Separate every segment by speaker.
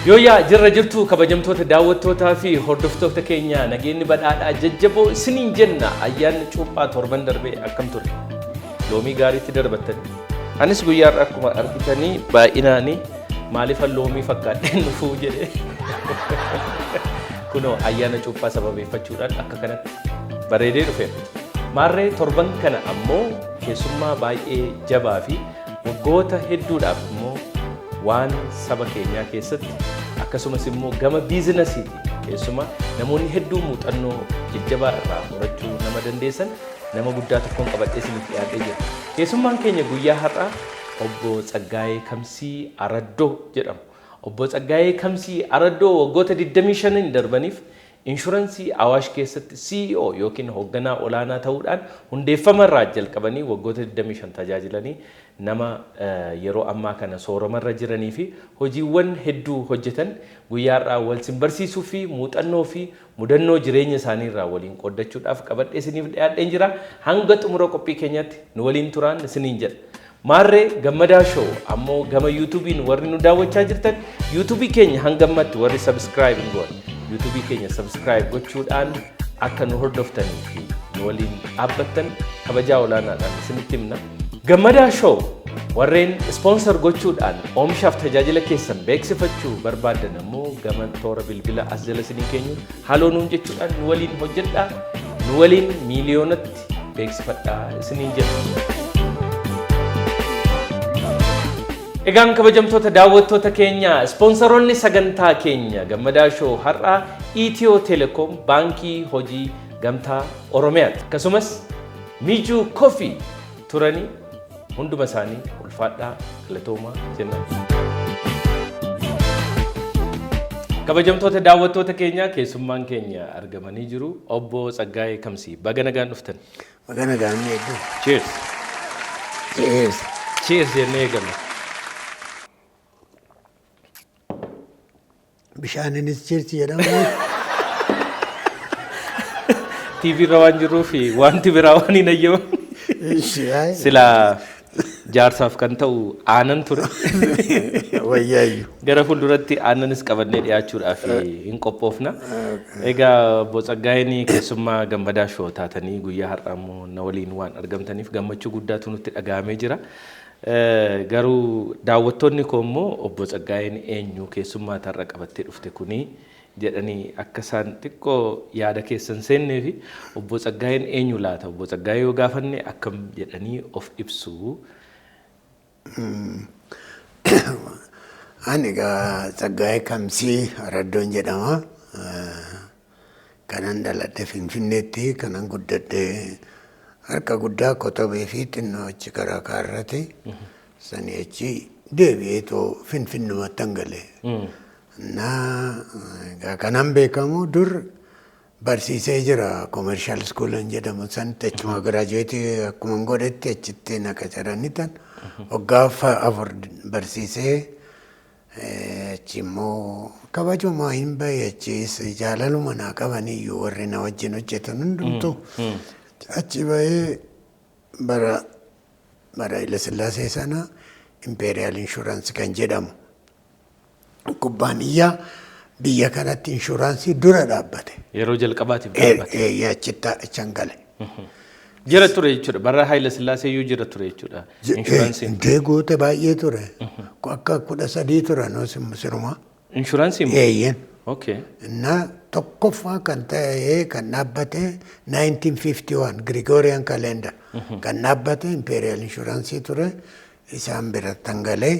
Speaker 1: Yooyaa jirra jirtu kabajamtoota daawwattootaa fi hordoftoota keenya nageenyi badhaadhaa jajjaboo isiniin jenna ayyaanni cuuphaa torban darbee akkam ture loomii gaariitti darbattan anis guyyaarra akkuma argitanii baay'inaanii maaliifan loomii fakkaadheen dhufuu jedhee kunoo ayyaana cuuphaa sababeeffachuudhaan akka kanatti bareedee dhufe maarree torban kana ammoo keessummaa baay'ee jabaa fi waggoota hedduudhaaf immoo waan saba keenyaa keessatti akkasumas immoo gama biizinasiiti keessumaa namoonni hedduu muuxannoo jajjabaa irraa horachuu nama dandeessan nama guddaa tokkoon qabadhee isiniif dhiyaatee jira. Keessummaan keenya guyyaa har'aa obbo Tsaggaayee Kamsii Araddoo jedhamu. Obbo Tsaggaayee Kamsii Araddoo waggoota 25 darbaniif inshuraansii Awaash keessatti CEO yookiin hoogganaa olaanaa ta'uudhaan hundeeffama irraa jalqabanii waggoota 25 tajaajilanii nama yeroo ammaa kana sooramarra jiranii fi hojiiwwan hedduu hojjetan guyyaarraa wal simbarsiisuu fi muuxannoo fi mudannoo jireenya isaanii irraa waliin qoodachuudhaaf qabadhee isiniif dhiyaadheen jira. Hanga xumura qophii keenyaatti nu waliin turaan isiniin jedha. Maarree gammadaa show ammoo gama YouTube'n warri nu daawwachaa jirtan YouTube keenya hangammatti warri subscribe goon YouTube keenya subscribe gochuudhaan akka nu hordoftanii fi nu waliin dhaabbattan kabajaa olaanaadhaan isinitti himna. Gammadaa show warreen sponsor gochuudhaan oomishaaf tajaajila keessan beeksifachuu barbaadan ammoo gama toora bilbila as jala isinii keenyuun haaloo nuun jechuudhaan nu waliin hojjedhaa nu waliin miiliyoonatti beeksifadhaa isiniin jedha. Egaan kabajamtoota daawwattoota keenya sponsoroonni sagantaa keenya gammadaa show har'aa Itiyoo Telekom baankii hojii gamtaa Oromiyaati. Akkasumas Mijuu Coffee turanii hunduma isaanii ulfaadhaa galatoomaa jenna. Kabajamtoota daawwattoota keenya keessummaan keenya argamanii jiru obbo Tsaggaayee Kamsii baga nagaan dhuftan.
Speaker 2: Baga nagaan eegdu.
Speaker 1: Cheers.
Speaker 2: Cheers.
Speaker 1: Cheers jennee eegalla.
Speaker 2: Bishaaninis cheers jedhamu.
Speaker 1: TV irra waan jiruuf wanti biraa waan hin eeyyamu. Sila jaarsaaf kan ta'u aanan ture.
Speaker 2: Wayyaayyu.
Speaker 1: Gara fuulduratti aananis qabannee dhiyaachuudhaaf hin qophoofna. Egaa obbo Tsaggaayeen keessummaa gammadaa show taatanii guyyaa har'aa immoo na waliin waan argamtaniif gammachuu guddaatu nutti dhaga'amee jira. Garuu daawwattoonni koo immoo obbo Tsaggaayeen eenyu keessummaa tarra qabattee dhufte kuni jedhanii akka isaan xiqqoo yaada keessan seennee fi obbo Tsaggaayeen eenyu laata obbo Tsaggaayee yoo gaafanne akkam jedhanii of ibsu.
Speaker 2: Ani egaa Tsaggaayee Kamsii Araddoon jedhama. Kanan dhaladhe Finfinneetti kanan guddadhe harka guddaa Kotobee fi xinnoo achi karaa kaarrate sanii achi deebi'eetoo Finfinnumatti hangale. Egaa kanan beekamu dur barsiisee jira commercial school jedhamu sanitti achuma giraajuweetii akkuma godhetti achitti na qacaranii tan waggaa afur barsiisee achi immoo kabajuma hin bahe achis jaalaluma naa qabaniyyuu warri na wajjin hojjetan hundumtuu. Achi bahee bara Haile Sillaasee sana Imperial Insurance kan jedhamu kubbaaniyyaa biyya kanatti inshuraansii dura dhaabbate.
Speaker 1: Yeroo jalqabaatiif dhaabbate.
Speaker 2: Achitti achan gale.
Speaker 1: Jira ture jechuudha. Bara Haile Sillaasee iyyuu jira ture jechuudha. Inshuraansiin.
Speaker 2: Deegoota baay'ee ture. Akka 13 ture noo siruma.
Speaker 1: Inshuraansiin?
Speaker 2: Eeyyen.
Speaker 1: Okay.
Speaker 2: Na tokkoffaa kan ta'e kan dhaabbate 1951 Gregorian calendar kan dhaabbate Imperial Insurance ture isaan bira tangalee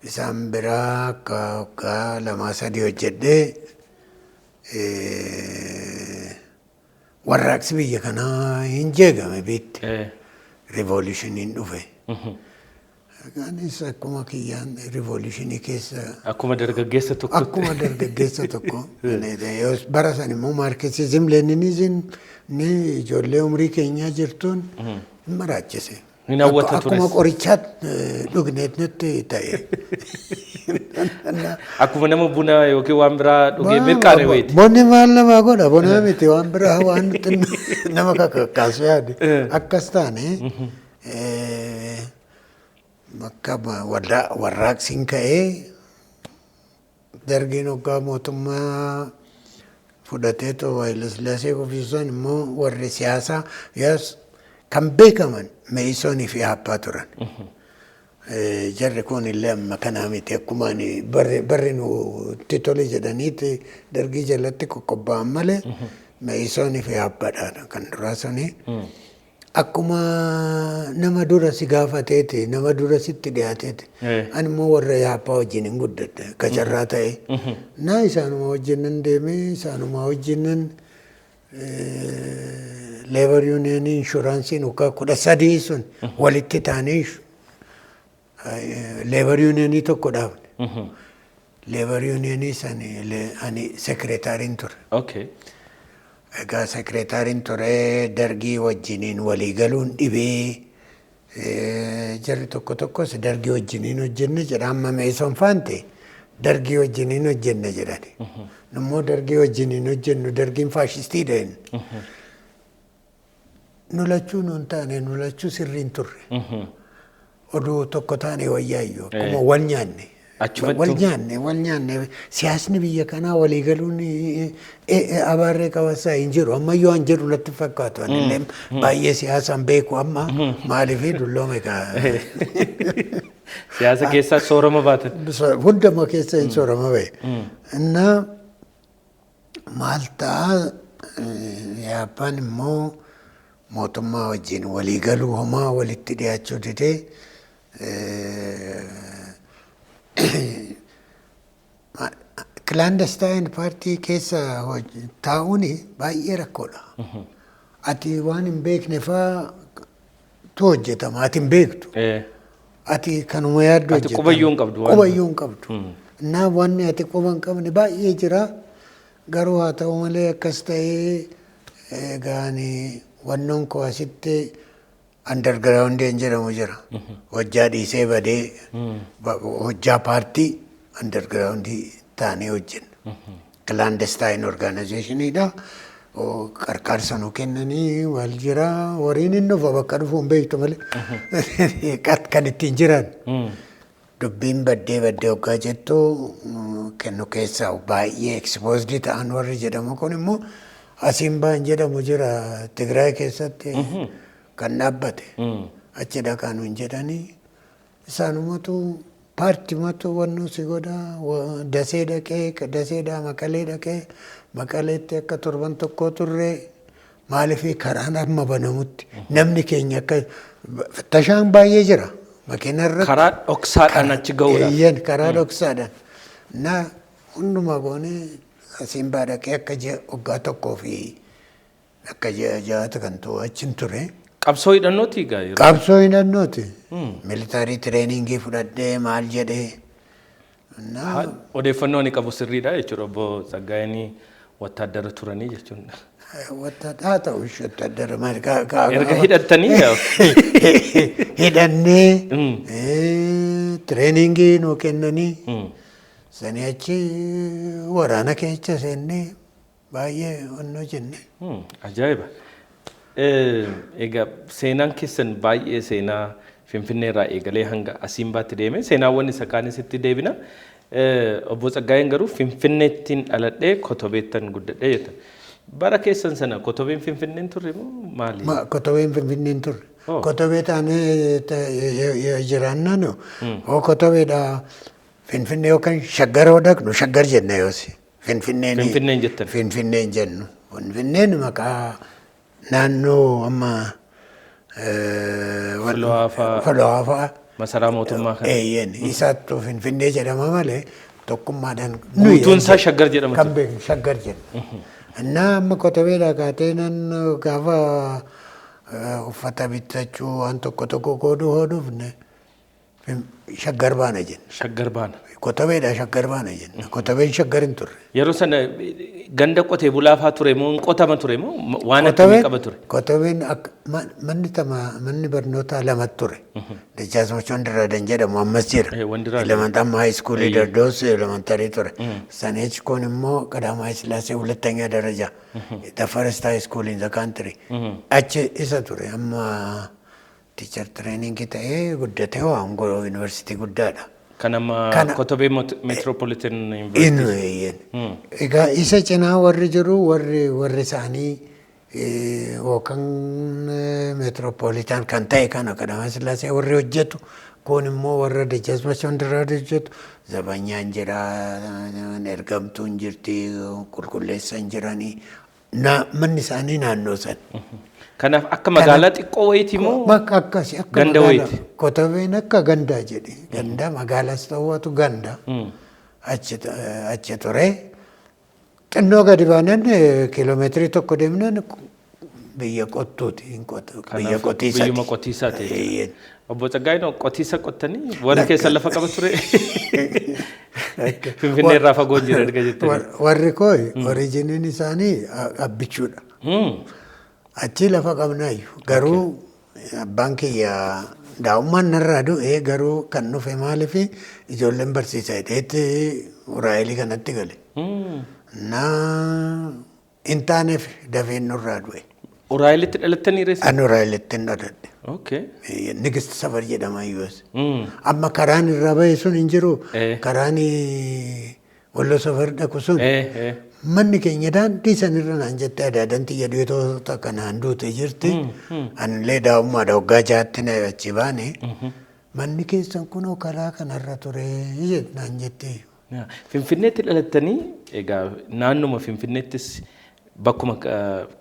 Speaker 2: isaan bira akka 2-3 hojjedhee warraaqsi biyya kanaa hin jeeqame bitti revolutioniin dhufe. Anis akkuma kiyyaan revolutionii keessa
Speaker 1: akkuma dargaggeessa tokko
Speaker 2: bara san immoo marxism leninizm ni ijoollee umrii keenyaa jirtuun hin maraachise.
Speaker 1: Hin hawwata tures.
Speaker 2: Akkuma qorichaatti dhugneet nutti ta'e.
Speaker 1: Akkuma nama buna yookiin waan biraa dhugee mirqaane wayiiti.
Speaker 2: Bonni maal namaa godha bona miti waan biraa waan nama kakkaasu yaade akkas taane bakka warraaqsiin ka'ee dargiin hoggaa mootummaa fudhatee too Hayilasillaasee ofiisan immoo warri siyaasaa yaas kan beekaman Me'isoonii fi Haappaa turan. Jarri kun illee amma kanaa miti akkuma barri nutti tole jedhaniiti dargii jalatti qoqqobba'an malee Me'isoonii fi Haappaadhaan kan duraa suni. Akkuma nama dura si gaafateeti, nama dura sitti dhiyaateeti. Ani immoo warra Haappaa wajjin hin guddadhe kacarraa ta'e. Naa isaanuma wajjin deemee isaanuma wajjin Labour Union Insuransiin waggaa 13 sun walitti taanee Labour Unionii tokko dhaabne. Labour Unionii sani ani sekreetaariin ture. Egaa sekreetaariin ture dargii wajjiniin walii galuun dhibee jarri tokko tokkos dargii wajjiniin hojjenne jedha amma Me'isoon faante dargii wajjiniin hojjenne jedhani. Immoo dargii wajjiniin hojjennu dargiin faashistii dha'en. Nu lachuu nuun taane nu lachuu sirriin turre. Oduu tokko taane wayyaayyo akkuma wal nyaanne. Wal nyaanne siyaasni biyya kanaa walii galuun abaarree qabasaa hin jiru ammayyuu waan jedhu natti fakkaatu anillee baay'ee siyaasaan beeku amma maaliif dulloome
Speaker 1: siyaasa keessaa soorama baatan
Speaker 2: hundama keessa hin soorama ba'e innaa maal ta'a Haappaan immoo mootummaa wajjin walii galuu homaa walitti dhiyaachuu didee clandestine partii keessa taa'uun baay'ee rakkoodha. Ati waan hin beekne fa'aa tu hojjetama. Ati hin beektu. Ati kanuma yaaddu hojjetama.
Speaker 1: Ati qubayyuu hin qabdu.
Speaker 2: Qubayyuu hin qabdu. Naa wanni ati quba hin qabne baay'ee jira. Garuu haa ta'u malee akkas ta'ee gaani wannoon koo asitti undergroundiin jedhamu jira. Hojjaa dhiisee badee hojjaa paartii undergroundii taanee hojjenna. Clandestine organizationidha. Qarqaarsa nu kennanii wal jira. Wariin inni dhufa bakka dhufu hin beektu malee kan ittiin jiran. Dubbiin baddee hoggaa jettu kennu keessaa baay'ee exposed ta'an warri jedhamu kun immoo asiin ba'an jedhamu jira Tigraay keessatti kan dhaabbate. Achi dhaqaan hin jedhanii isaanumatu paartimatu wannu si godha dasee dhaqee daseedhaa Maqalee dhaqee Maqaleetti akka torban tokko turre maaliif karaan amma banamutti namni keenya akka tashaan baay'ee jira. Makiinarra
Speaker 1: karaa dhoksaadhaan achi ga'uudha.
Speaker 2: Iyyan karaa dhoksaadhaan. Na hundumaa goonee asiin baa dhaqee akka waggaa tokkoo fi akka jaata kan ta'u achiin ture.
Speaker 1: Qabsoo hidhannooti egaa yeroo.
Speaker 2: Qabsoo hidhannooti. Militaarii tireeningii fudhadhee maal jedhee.
Speaker 1: Odeeffannoo ani qabu sirriidha jechuudha obbo Tsaggaayeen wattaaddara turanii jechuudha.
Speaker 2: Haa ta'u wattaaddara maal
Speaker 1: erga hidhattanii
Speaker 2: hidhannee tireeningii nuu kennanii sanii achi waraana keessa seennee baay'ee onnoo jenne.
Speaker 1: Ajaa'iba. Egaa seenaan keessan baay'ee seenaa Finfinnee irraa eegalee hanga asiin baatti deeme seenaawwan isa kaanisitti deebina. Obbo Tsaggaayeen garuu Finfinneettiin dhaladhee Kotobeettan guddadhee jettan. Bara keessan sana Kotobeen Finfinneen turre moo maali?
Speaker 2: Kotobeen Finfinneen turre. Kotobee taanee jiraannaan Kotobeedha Finfinnee yookaan Shaggar yoo dhaqnu Shaggar jenna yoosi.
Speaker 1: Finfinneen jettan.
Speaker 2: Finfinneen jennu. Finfinneen maqaa naannoo amma Foloafaa.
Speaker 1: Masaraa mootummaa kana.
Speaker 2: Eeyyen isaattuu Finfinnee jedhama malee tokkummaadhaan.
Speaker 1: Guutuun isaa Shaggar jedhama.
Speaker 2: Kan beeknu Shaggar jenna. Innaa amma Kotobeedhaa kaatee nan gaafa uffata bitachuu waan tokko qooduu hodhuufne Shaggar baana jenna.
Speaker 1: Shaggar baana.
Speaker 2: Kotobeedhaa Shaggar baana jenna. Kotobeen Shaggar hin turre.
Speaker 1: Yeroo sana ganda qotee bulaafaa ture moo qotama ture moo waan akkamii qaba ture?
Speaker 2: Kotobeen manni barnootaa lama ture. Dachaasuma Wandiraadhaan jedhamu ammas jira. Elementammaa haayiskuulii Dardoos elementarii ture. Saneechi kun immoo Qadamaa Sillaasee hulattanyaa daraja. The first high school in the country. Achi isa ture amma teacher training ta'ee guddatee waan godhu universitii guddaadha.
Speaker 1: Kanama Kotobee Metropolitan University.
Speaker 2: Egaa isa cinaa warri jiru warri isaanii yookaan metropolitan kan ta'e kana Qadamaa Sillaasee warri hojjetu kun immoo warra Dajjaazmach Wandiraraa hojjetu Zabanyaan jira ergamtuun jirti qulqulleessan jiranii manni isaanii naannoo san.
Speaker 1: Kanaaf akka magaalaa xiqqoo wayiiti moo
Speaker 2: bakka akkasii akka
Speaker 1: ganda wayiiti?
Speaker 2: Kotobeen akka gandaa jedhe ganda magaalaas ta'uutu ganda achi ture. Xinnoo gadi baanan kiiloomeetirii tokko deemnaan biyya qottuuti. Biyya qotiisaati.
Speaker 1: Biyyuma qotiisaati. Obbo Tsaggaayee qotiisa qottanii warri keessa lafa qaba ture. Finfinnee irraa fagoo jira erga jettanii.
Speaker 2: Warri koo oriijiniin isaanii abbichuudha. Achi lafa qabnaayyuu garuu abbaan kiyya daa'ummaan narraa du'ee garuu kan dhufe maaliif ijoolleen barsiisa hidheetti Uraayilii kanatti gale. In taaneef dafeen nurraa du'e.
Speaker 1: Uraayilitti dhalattanii reessa?
Speaker 2: Ani Uraayilitti hin dhaladhe. Nigist Safar jedhama iyyuus. Amma karaan irraa bahe sun hin jiru. Karaan Walloo Safar dhaqu sun. Manni keenya daandii sanirra naan jettee adaadanti jedhuutoota kanaan duute jirti. Anillee daa'ummaadha waggaa jaatti na achi baane. Manni keessan kunoo karaa kanarra ture naan jettee.
Speaker 1: Finfinneetti dhalattanii egaa naannuma Finfinneettis bakkuma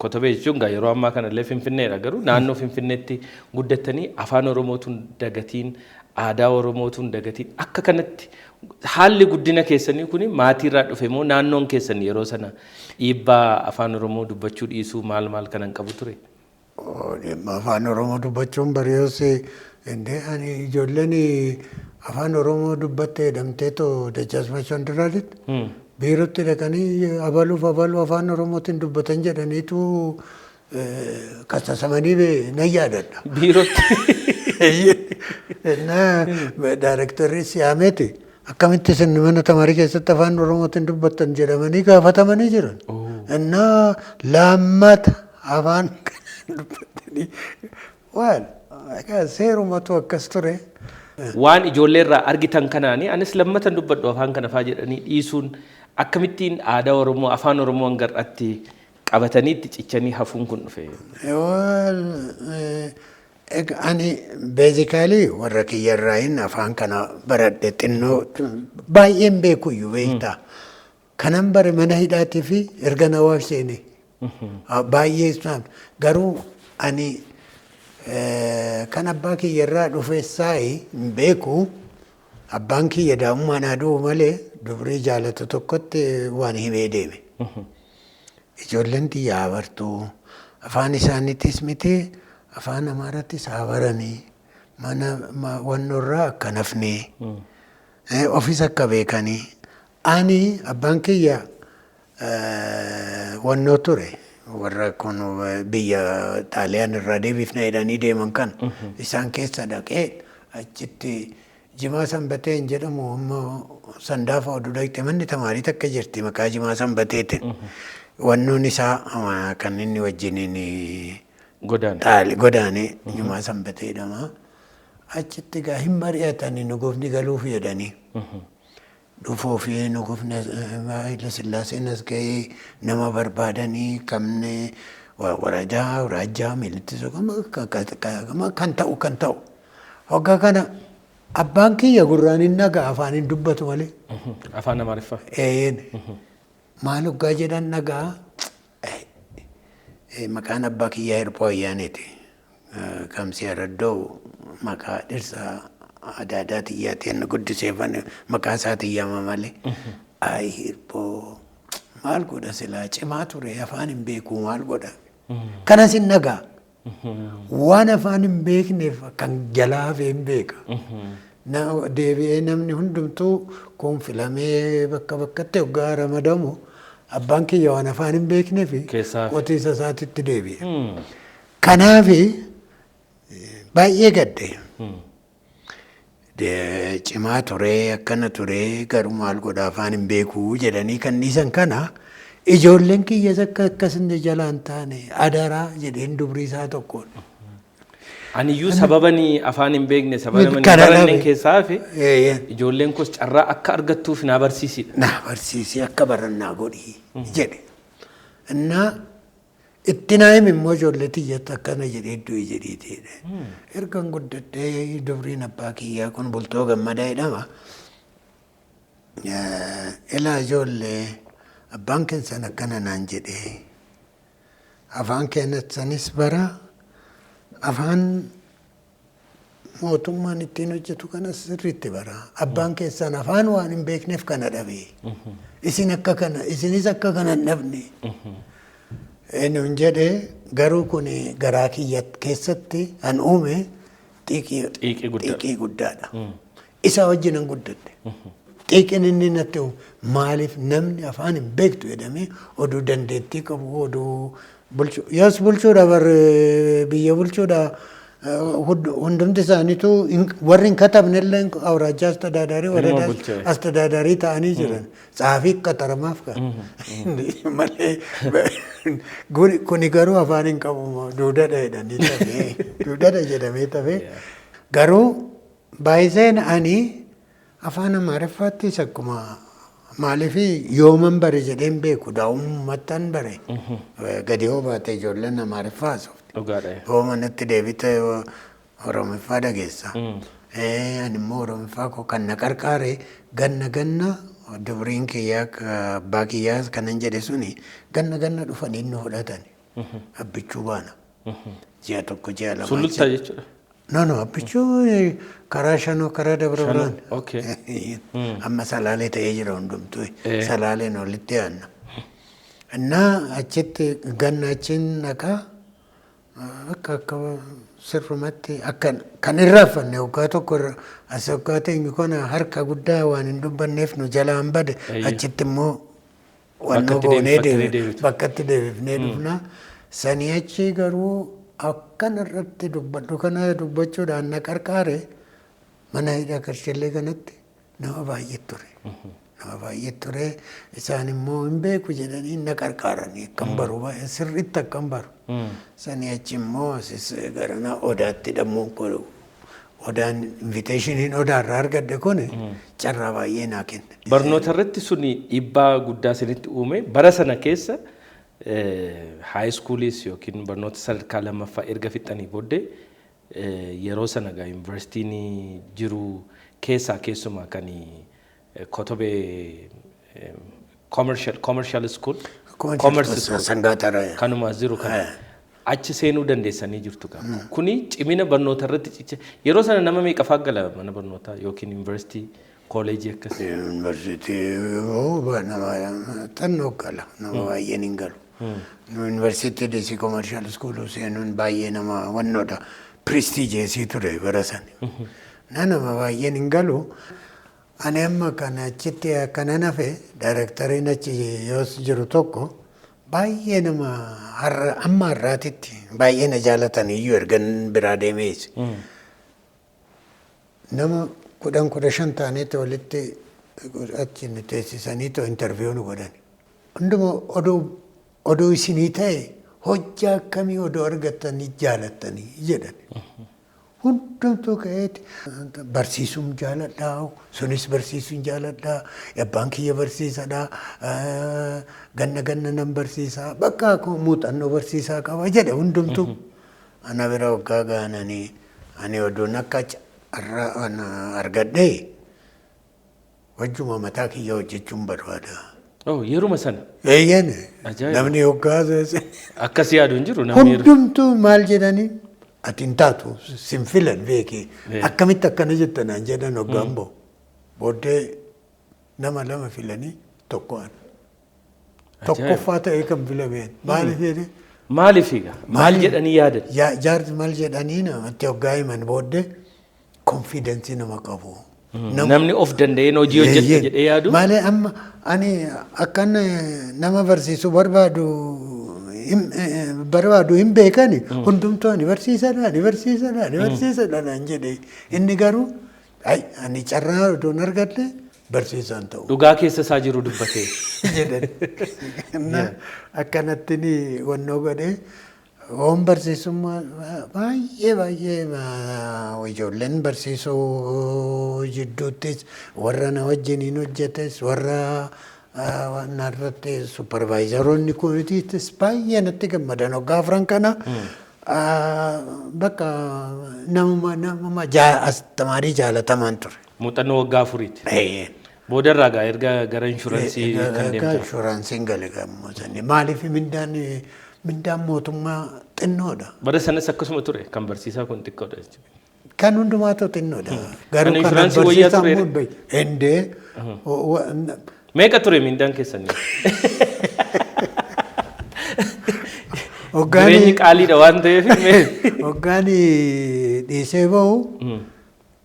Speaker 1: Kotobee jechuun yeroo ammaa kanallee Finfinneedha garuu naannoo Finfinneetti guddattanii afaan Oromootuun dagatiin aadaa Oromootuun dagatiin akka kanatti haalli guddina keessanii kun maatiirraa dhufe moo naannoon keessan yeroo sana dhiibbaa afaan Oromoo dubbachuu dhiisuu maal kanan qabu ture?
Speaker 2: Afaan Oromoo dubbachuun bari'oos ani ijoolleen afaan Oromoo dubbatte jedhamteetoo Dajjaazmach Wandiraaritti biirootti dhaqanii abaluu afaan Oromootiin dubbatan jedhaniitu kasasamanii nan yaadadha.
Speaker 1: Biirootti?
Speaker 2: Daarektarri Siyaameeti. Akkamitti isin mana tamaarii keessatti afaan Oromootiin dubbattan jedhamanii gaafatamanii jiran. Innaa laammata afaan dubbatanii waan seerumatu akkas ture.
Speaker 1: Waan ijoollee irraa argitan kanaanii anis lammatan dubbadhu afaan kana faa jedhanii dhiisuun akkamittiin aadaa Oromoo afaan Oromoo hangarratti qabataniitti cichanii hafuun kun dhufe? Ani beezikaalii warra kiyyarraayin afaan kana baradhe xinnoo baay'een beekuyyuu beektaa. Kanan bare mana hidhaatii fi erga na waabseeni. Baay'ee isaan garuu ani kan abbaa kiyyarraa dhufeessaayi hin beeku. Abbaan kiyya daa'ummaan aduu malee dubrii jaalatu tokkotti waan himee deeme. Ijoolleen xiyyaa bartuu afaan isaaniittis miti. Afaan Amaarattis haa baranii mana wannoorraa akka nafnee ofis akka beekanii ani abbaan kiyya wannoo ture warra kun biyya Xaaliyaan irraa deebifna jedhanii deeman kan isaan keessa dhaqee achitti Jimaa Sanbateen jedhamu ammoo Sandaafa oduu dhaqxe manni tamaarii takka jirti maqaa Jimaa Sanbateetiin wannoon isaa kan inni wajjiniin godaane Jimaa Sanbatee jedhama. Achitti gaa hin mari'atanii nugufni galuuf jedhanii. Dhufuu fi nugufni Haayile Sillaaseen as ga'ee nama barbaadanii kamne waraajaa miilittisoo kan ta'u. Hoggaa kana abbaan kiyya gurraan hin nagaa afaan hin dubbatu malee. Afaan Amaariffaa?
Speaker 2: Maal hoggaa jedhan nagaa? Maqaan abbaa kiyyaa Hirphoo Ayyaaneeti. Kamsi Araddoo maqaa dhirsaa aadaa xiyyaatiin guddiseeffan maqaa isaa xiyyaama malee. Ayi Hirphoo maal godha silaa cimaa ture afaan hin beeku maal godha. Kanas hin nagaa. Waan afaan hin beekneef kan jalaa hafee hin beeka. Deebi'ee namni hundumtuu kun filamee bakkatti hoggaa ramadamu. Abbaan kiyya waan afaan hin beekneef qotiisa isaatitti deebi'e. Kanaaf baay'ee gadde. Cimaa ture akkana ture garuu maal godha afaan hin beeku jedhanii kan dhiisan kana ijoolleen kiyyas akka akkasinne jalaan taane adaraa jedheen dubrii isaa tokkoon.
Speaker 1: Aniyyuu sababani afaan hin beekne sababani baranne keessaa fi ijoolleen kos carraa akka argattuuf na barsiisidha.
Speaker 2: Na barsiisi akka barannaa godhi jedhe. Innaa itti naayim immoo ijoollee tiyyatti akkana jedhee iddoo jedheetedha. Ergan guddadhee dubriin abbaa kiyyaa kun bultoo gammadaa jedhama. Ilaa ijoollee abbaan keessan akkana naan jedhee afaan keenyasanis bara afaan mootummaan ittiin hojjetu kanas sirriitti bara. Abbaan keessan afaan waan hin beekneef kana dhabe. Isinis akka kana hin dhabne. Nuun jedhee garuu kun garaa kiyya keessatti an uume xiiqii guddaadha. Isa wajjin an guddadhe. Xiiqiin inni natti maaliif namni afaan hin beektu jedhamee oduu dandeettii qabu oduu bulchuu. Yoos bulchuudha biyya bulchuudha hundumti isaaniitu warri hin katabne illee awraajaa astadaadarii waradaa astadaadarii ta'anii jiran. Tsaafii qaxaramaaf kan. Malee kuni garuu afaan hin qabu duudada jedhanii tafee duudada jedhamee tafee garuu baay'iseen ani afaan amaariffaattis akkuma maaliif yooman bare jedheen beeku daa'ummattan bare gadi hoo baate ijoolleen amaariffaa haasofte. Hoomanatti deebite oromiffaa dhageessa. Ani immoo oromiffaa koo kan na qarqaare ganna dubriin kiyyaa abbaa kiyyaa kanan jedhe suni ganna dhufanii nu fudhatani. Abbichuu baana. Ji'a tokko ji'a lama.
Speaker 1: Sulultaa jechuudha.
Speaker 2: No, abbichuu karaa shanoo karaa dabra biraan. Amma salaalee ta'ee jira hundumtuu. Salaaleen olitti aanna. Innaa achitti ganna achiin dhaqaa akka sirrumatti akka kan irraanfanne waggaa tokko as waggaa teenyu kana harka guddaa waan hin dubbanneef nu jalaan bade achitti immoo wannoo goonee bakkatti deebifnee dhufna. Sanii achi garuu akkan irratti dubbadhu kana dubbachuudhaan na qarqaare mana hidhaa Karshallee kanatti nama baay'ee ture. Nama baay'ee ture isaan immoo hin beeku jedhanii na qarqaaranii akkan baru sirriitti akkan baru. Sanii achi immoo gara odaatti dhammuun godhu. Odaan inviteeshiniin odaarraa argadde kun carraa baay'ee naa kenne.
Speaker 1: Barnoota irratti suni dhiibbaa guddaa isinitti uume bara sana keessa high schooliis yookiin barnoota sadarkaa lammaffaa erga fixanii booddee yeroo sana gaa yuunivarsiitiin jiru keessaa keessumaa kan Kotobee commercial school kanuma jiru kana achi seenuu dandeessanii jirtu qaba. Kuni cimina barnoota irratti cicha yeroo sana nama meeqa faggala mana barnootaa yookiin yuunivarsiitii kooleejii akkas.
Speaker 2: Yuunivarsiitii nama xannoo gala nama baay'een hin galu. Yuunivarsiitii DC commercial school seenuun baay'ee nama wannoodha prestiijeesii ture bara sana. Nama baay'een hin galu. Ani amma kana achitti akkana nafe daayirektariin achi yoos jiru tokko baay'ee nama amma har'aatitti baay'ee na jaalatan iyyuu ergan biraa deemees. Nama 15 taaneeti walitti achi nu teessisanii too interviyuu nu godhan. Hunduma oduu isinii ta'e hojjaa akkamii oduu argattanii jaalattanii jedhan. Hundumtuu ka'eeti barsiisuun jaaladhaa sunis barsiisuun jaaladhaa abbaan kiyya barsiisadhaa ganna nan barsiisaa bakka muuxannoo barsiisaa qaba jedhe hundumtuu. Ana bira waggaa gaananii ani oduun akka argadhee wajjuma mataa kiyya hojjechuun barbaada.
Speaker 1: Yeruma sana.
Speaker 2: Eeyyeen namni waggaa
Speaker 1: akkasii yaadu hin jiru.
Speaker 2: Hundumtuu maal jedhanii ati hin taatu sinfilan beekee akkamitti akkana jettanaan jedhan hoggaan boo booddee nama lama filanii tokkoon tokkoffaa ta'ee kan filameen maaliif jedhee
Speaker 1: maaliif maal jedhanii yaadan
Speaker 2: jaarsi maal jedhanii namatti hoggaa himan booddee konfidensii nama qabu.
Speaker 1: Namni of danda'een hojii hojjeta jedhee yaadu.
Speaker 2: Maali amma ani akkan nama barsiisuu barbaadu hin beekani hundumtuu ani barsiisadha naan jedhe inni garuu ani carraa odoon argadhe barsiisaan ta'u.
Speaker 1: Dhugaa keessa isaa jiru dubbatee.
Speaker 2: Jedhan. Akkanatti wannoo godhee Oon barsiisummaa baay'ee ijoolleen barsiisuu jidduuttis warra na wajjiniin hojjetes warra narratti supervaayizaroonni kunis baay'ee natti gammadan waggaa afran kana bakka nama astamaarii jaalatamaan ture.
Speaker 1: Muuxannoo waggaa afuriiti. Boodarraa gaa erga gara inshuraansii kan deemte.
Speaker 2: Inshuraansiin gale gammoosanii maaliif mindaan mootummaa xinnoodha.
Speaker 1: Bara sanas akkasuma ture kan barsiisaa kun xiqqoodha jechuudha.
Speaker 2: Kan hundumaatu xinnoodha.
Speaker 1: Garuu kan barsiisaa ture.
Speaker 2: Endee.
Speaker 1: Meeqa ture mindaan keessanii? Jireenyi qaaliidha waan ta'eef.
Speaker 2: Hoggaani dhiisee bahu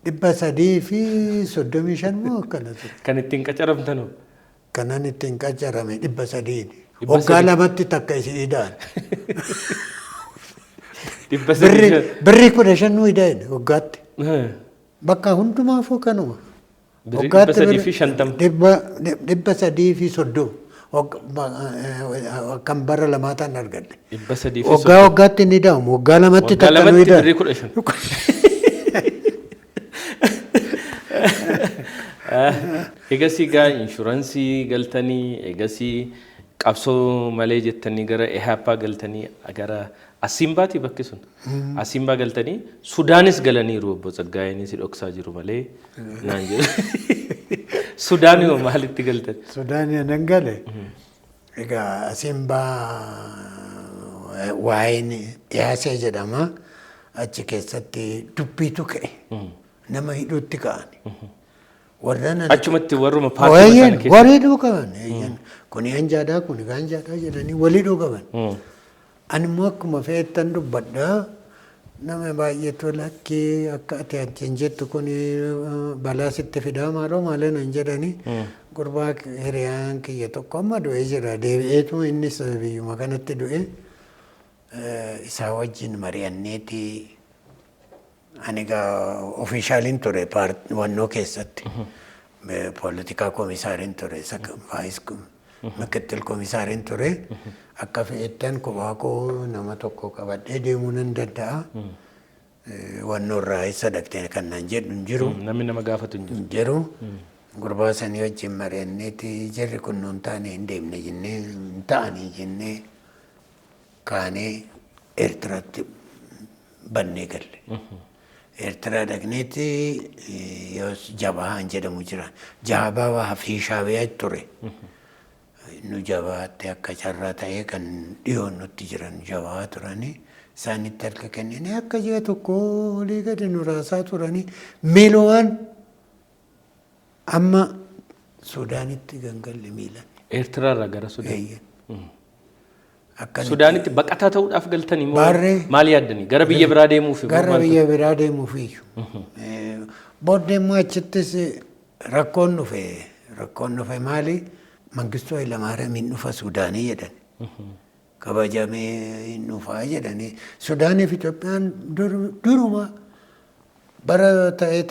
Speaker 2: 335 moo akkana ture.
Speaker 1: Kan ittiin qacaramtanoo?
Speaker 2: Kanan ittiin qacarame 300. Hoggaa lamatti takka isii ida'an. Birrii 15 nu ida'an hoggaatti. Bakka hundumaafuu kanuma.
Speaker 1: Birrii 350.
Speaker 2: 330. Kan bara lamaataan argadde. Hoggaatti ni ida'amu. Hoggaa lamatti takka nu ida'an.
Speaker 1: Birrii 15. Egasii gaa inshuraansii galtanii egasii qabsoo malee jettanii gara EHAPaa galtanii gara Asimbaatii bakki sun. Asimbaa galtanii Sudaanis galaniiru obbo Tsaggaayeen si dhoksaa jiru malee naan jedhu. Sudaan yoo maalitti galtan?
Speaker 2: Sudaan nan gale. Egaa Asimbaa waa'een dhiyaasee jedhama. Achi keessatti dubbiitu ka'e. Nama hidhuutti ka'ani.
Speaker 1: Achumatti warruma paartii sana keessa.
Speaker 2: Walii dhugaban. Kuni hanjaadhaa kuni hanjaadhaa jedhanii walii dhugaban. Ani immoo akkuma fe'ettan dubbadhaa nama baay'eetu lakkee akka ati achiin jettu kuni balaa sitti fidaa maaloo maalee nan jedhanii gurbaa hiriyaan kiyya tokko amma du'ee jira deebi'eetu innis biyyuma kanatti du'e isaa wajjin mari'anneeti. Ani gaa ofiishaaliin ture wannoo keessatti poolitikaa komisaariin ture mikittil komisaariin ture akka fe'ettan kophaa koo nama tokko qabadhee deemuu nan danda'a. Wannoo irraa isa dhaqxee kan naan jedhu hin jiru.
Speaker 1: Namni nama gaafatu hin
Speaker 2: jiru. Gurbaa sanii wajjin mari'anneeti jirri kun nuun taane hin deemne jennee hin ta'anii jennee kaanee Eertiraatti bannee galle. Eertiraa dhaqneeti Jabaa jedhamu jira. Jabaa fi Shaabiyaa ture. Nu Jabaatti akka carraa ta'ee kan dhiyoon nutti jiran Jabaa turanii isaanitti harka kennanii akka ji'a tokko olii gadi nu raasaa turanii miilowwan amma Sudaanitti gangalle miilan.
Speaker 1: Eertiraarraa gara Sudaan. Sudaanitti baqataa ta'uudhaaf galtanii maal yaaddanii? Gara biyya biraa deemuuf?
Speaker 2: Gara biyya biraa deemuuf iyyuu. Booddee immoo achittis rakkoon dhufe maali? Mangistuu Hayilamaariyaamiin dhufa Sudaanii jedhan. Kabajamee hin dhufaa jedhanii. Sudaaniif Itoophiyaan duruma bara ta'e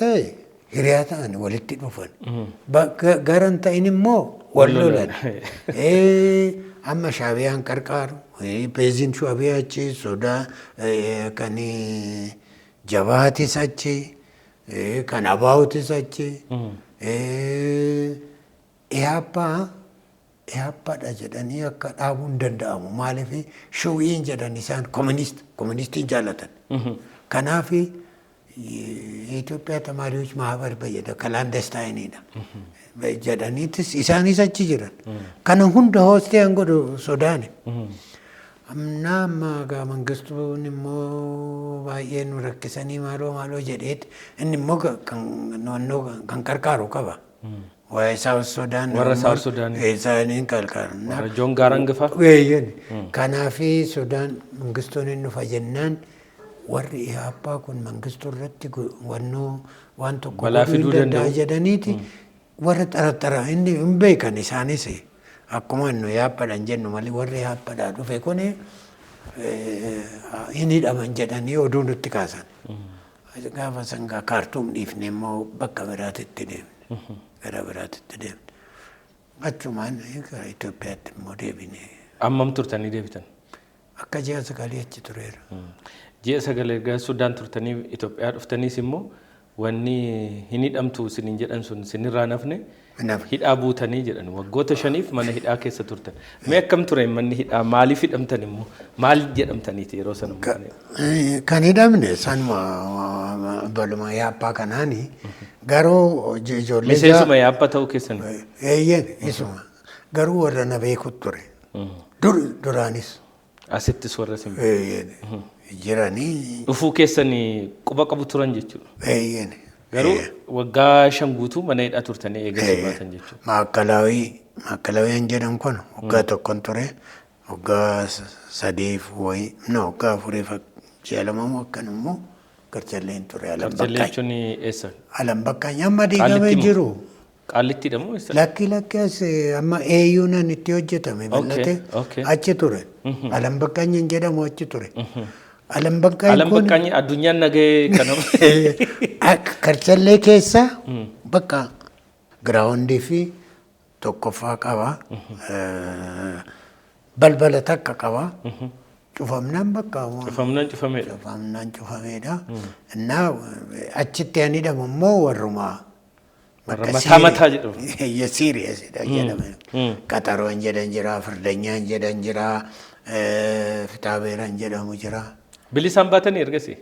Speaker 2: hiriyaa ta'an walitti dhufan. Garan ta'in immoo wal lolan. Amma Shaabiyaan qarqaaru peeziin Shaabiyaa achi Sudaan kan Jabaatis achi kan Abaawutis achi EHAPaadha jedhanii akka dhaabuu hin danda'amu maaliif shuuyiin jedhan isaan koministii jaalatan. Kanaaf Itoophiyaa tamaariዎች ማህበር በየደ ከላንደስታይኒidha. jedhaniitis isaanis achi jiran. Kana hunda hoostee godhu Sudaani. Amma gaa mangistuun immoo baay'ee nu rakkisanii maaloo jedheeti inni immoo kan qarqaaru qaba. Waa'ee South Sudan.
Speaker 1: Warra South Sudan.
Speaker 2: Isaaniin qarqaaru.
Speaker 1: Warra Joon Gaaraan gifaa.
Speaker 2: Kanaafi Sudaan mangistuun inni dhufa jennaan warri EHAPaa kun mangistuu irratti waan tokko godhuu danda'a jedhaniiti. Warra xaraxara inni hin beekan isaanis akkuma nu EHAPaadhaan jennu malee warri EHAPaadhaan dhufe kun hin hidhaman jedhanii oduu nutti kaasan. Gaafa sangaa kaartuum dhiifne immoo bakka biraatitti deemne. Gara biraatitti deemne. Achumaan gara Itoophiyaatti immoo deebine.
Speaker 1: Ammam turtanii deebitan?
Speaker 2: akka ji'a sagalee achi tureera.
Speaker 1: Ji'a sagalee erga Sudaan turtanii Itoophiyaa dhuftaniis immoo wanni hin hidhamtu isiniin jedhan sun isinirraa nafne hidhaa buutanii jedhan waggoota 5 mana hidhaa keessa turtan. Mee akkam ture manni hidhaa maaliif hidhamtan immoo maal jedhamtaniiti yeroo sana?
Speaker 2: Kan hidhamne sanuma baluma yaabbaa kanaani garuu ijoollee
Speaker 1: miseensuma yaabbaa ta'uu keessan.
Speaker 2: Eeyyeen isuma garuu warra na beeku ture. Duraanis.
Speaker 1: Asittis warra sin
Speaker 2: jiranii.
Speaker 1: Dhufuu keessanii quba qabu turan jechuudha.
Speaker 2: Eeyyeen.
Speaker 1: Garuu waggaa 5 guutuu mana hidhaa turtanii eegalee baatan jechuudha.
Speaker 2: Maakalaawii jedhan kun waggaa tokkon ture waggaa 3 wayii waggaa 4 ji'a 2 akkan immoo Karchalleen ture Alam Bakkaay.
Speaker 1: Karchallee jechuun eessa?
Speaker 2: Alam Bakkaay amma diigamee jiru.
Speaker 1: Qaallittiidha moo eessa?
Speaker 2: Lakki as amma eeyyuunan itti hojjetame bal'ate achi ture. Alam Bakkaay jedhamu achi ture. Alam Bakkaay
Speaker 1: addunyaan nagee kanama.
Speaker 2: Karchallee keessa bakka giraawundii fi tokkoffaa qaba. Balbala takka qaba. Cufamnaan bakka cufamnaan cufameedha. Innaa achitti ani hidhamu immoo warrumaa.
Speaker 1: Mataa jedhamu.
Speaker 2: Siiriyasidha jedhame. Qaxaroon jedhan jira, Firdanyaan jedhan jira, Fitaabeeraan jedhamu jira.
Speaker 1: Bilisaan baatanii ergasii?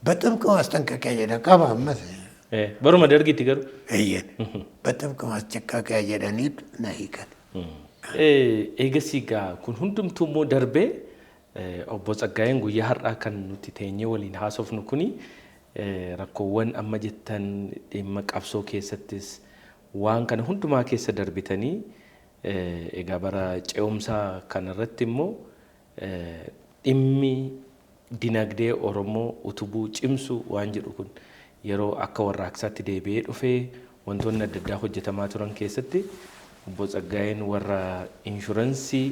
Speaker 2: Baxabqa maasxanqaqee jedha qaba ammas.
Speaker 1: Baruma dargiitti garuu?
Speaker 2: Eeyyeen. Baxabqa maasxanqaqee jedhaniitu na hiikan.
Speaker 1: Eegasii gaa kun hundumtuu immoo darbee obbo Tsaggaayeen guyyaa har'aa kan nuti teenyee waliin haasofnu kuni rakkoowwan amma jettan dhimma qabsoo keessattis waan kana hundumaa keessa darbitanii egaa bara ce'umsaa kanarratti immoo dhimmi dinagdee Oromoo utubuu cimsu waan jedhu kun yeroo akka warraaqsaatti deebi'ee dhufee wantoonni adda addaa hojjetamaa turan keessatti obbo Tsaggaayeen warra inshuraansii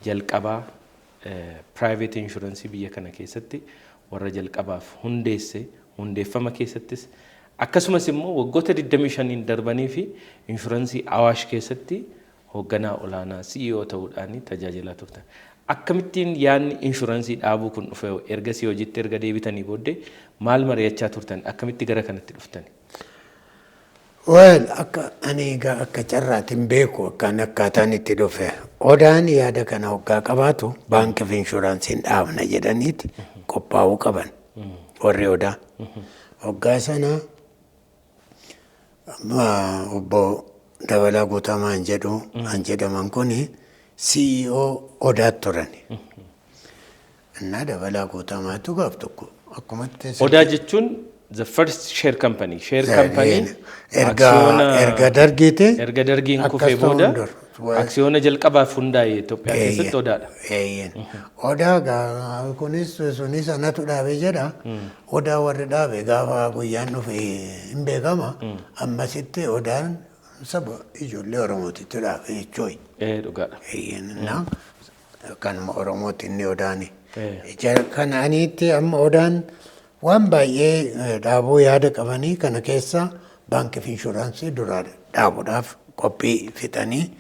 Speaker 1: jalqabaa private inshuraansii biyya kana keessatti warra jalqabaaf hundeeffama keessattis akkasumas immoo waggoota 25 darbanii fi inshuraansii Awaash keessatti hoogganaa olaanaa CEO ta'uudhaan tajaajilaa turtan. Akkamittiin yaadni inshuraansii dhaabuu kun dhufe ergasii hojiitti erga deebitanii booddee maal mari'achaa turtan akkamitti gara kanatti dhuftan?
Speaker 2: Akka ani akka carraatiin beeku akkaataan itti dhufe odaan yaada kana hoggaa qabaatu baankii fi inshuraansiin dhaabna jedhaniiti qophaa'uu qaban warri odaa. Hoggaa sana obbo Dabalaa Guutamaa jedhaman kuni CEO odaa turani. Innaa Dabalaa Guutamaatu gaaf tokko akkumatti.
Speaker 1: Odaa jechuun the first share company.
Speaker 2: Erga
Speaker 1: dargiin kufee booda aksiyoona jalqabaaf hundaa'e Itoophiyaa keessatti odaadha.
Speaker 2: Odaa kunis sunis anatu dhaabe jedha. Odaa warri dhaabe gaafa guyyaan dhufe hin beekama. Ammasitti odaan saba ijoollee Oromootitti dhaabe jechuudha.
Speaker 1: Dhugaadha.
Speaker 2: Kanuma Oromooti inni odaani. Kanaaniitti amma odaan waan baay'ee dhaabuu yaada qabanii kana keessa baankii fi inshuraansii duraa dhaabuudhaaf qophii fixanii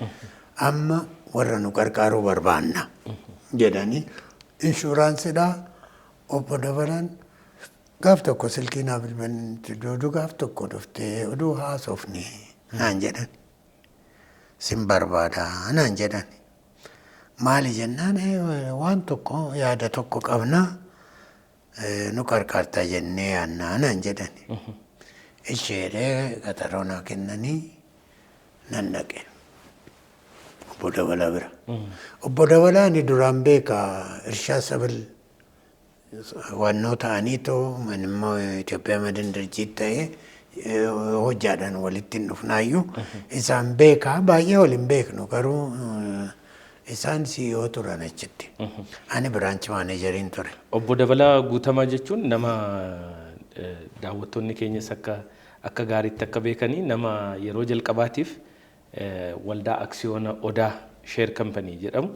Speaker 2: amma warra nu gargaaruu barbaanna jedhanii inshuraansiidhaa obbo Dabalaan gaaf tokko silkii naa bilbilanitti duudu gaaf tokko dhuftee oduu haasofni naan jedhan sin barbaada naan jedhan maali jennaan waan tokko yaada tokko qabna nu gargaartaa jennee yaannaan jedhani. Isheedhee qaxaroonaa kennanii nan dhaqe. Obbo Dabalaa bira. Obbo Dabalaa ni duraan beeka Irshaa Sabil wannoo ta'aniitu manimmoo Itoophiyaa Madin Dirjiit ta'ee hojjaadhaan walitti hin dhufnaayyuu isaan beeka baay'ee waliin beeknu garuu isaan CEO turan achitti. Ani biraanchi maanejeriin ture.
Speaker 1: Obbo Dabalaa Guutamaa jechuun nama daawwattoonni keenyas akka gaariitti akka beekanii nama yeroo jalqabaatiif waldaa aksiyoona Odaa Share Company jedhamu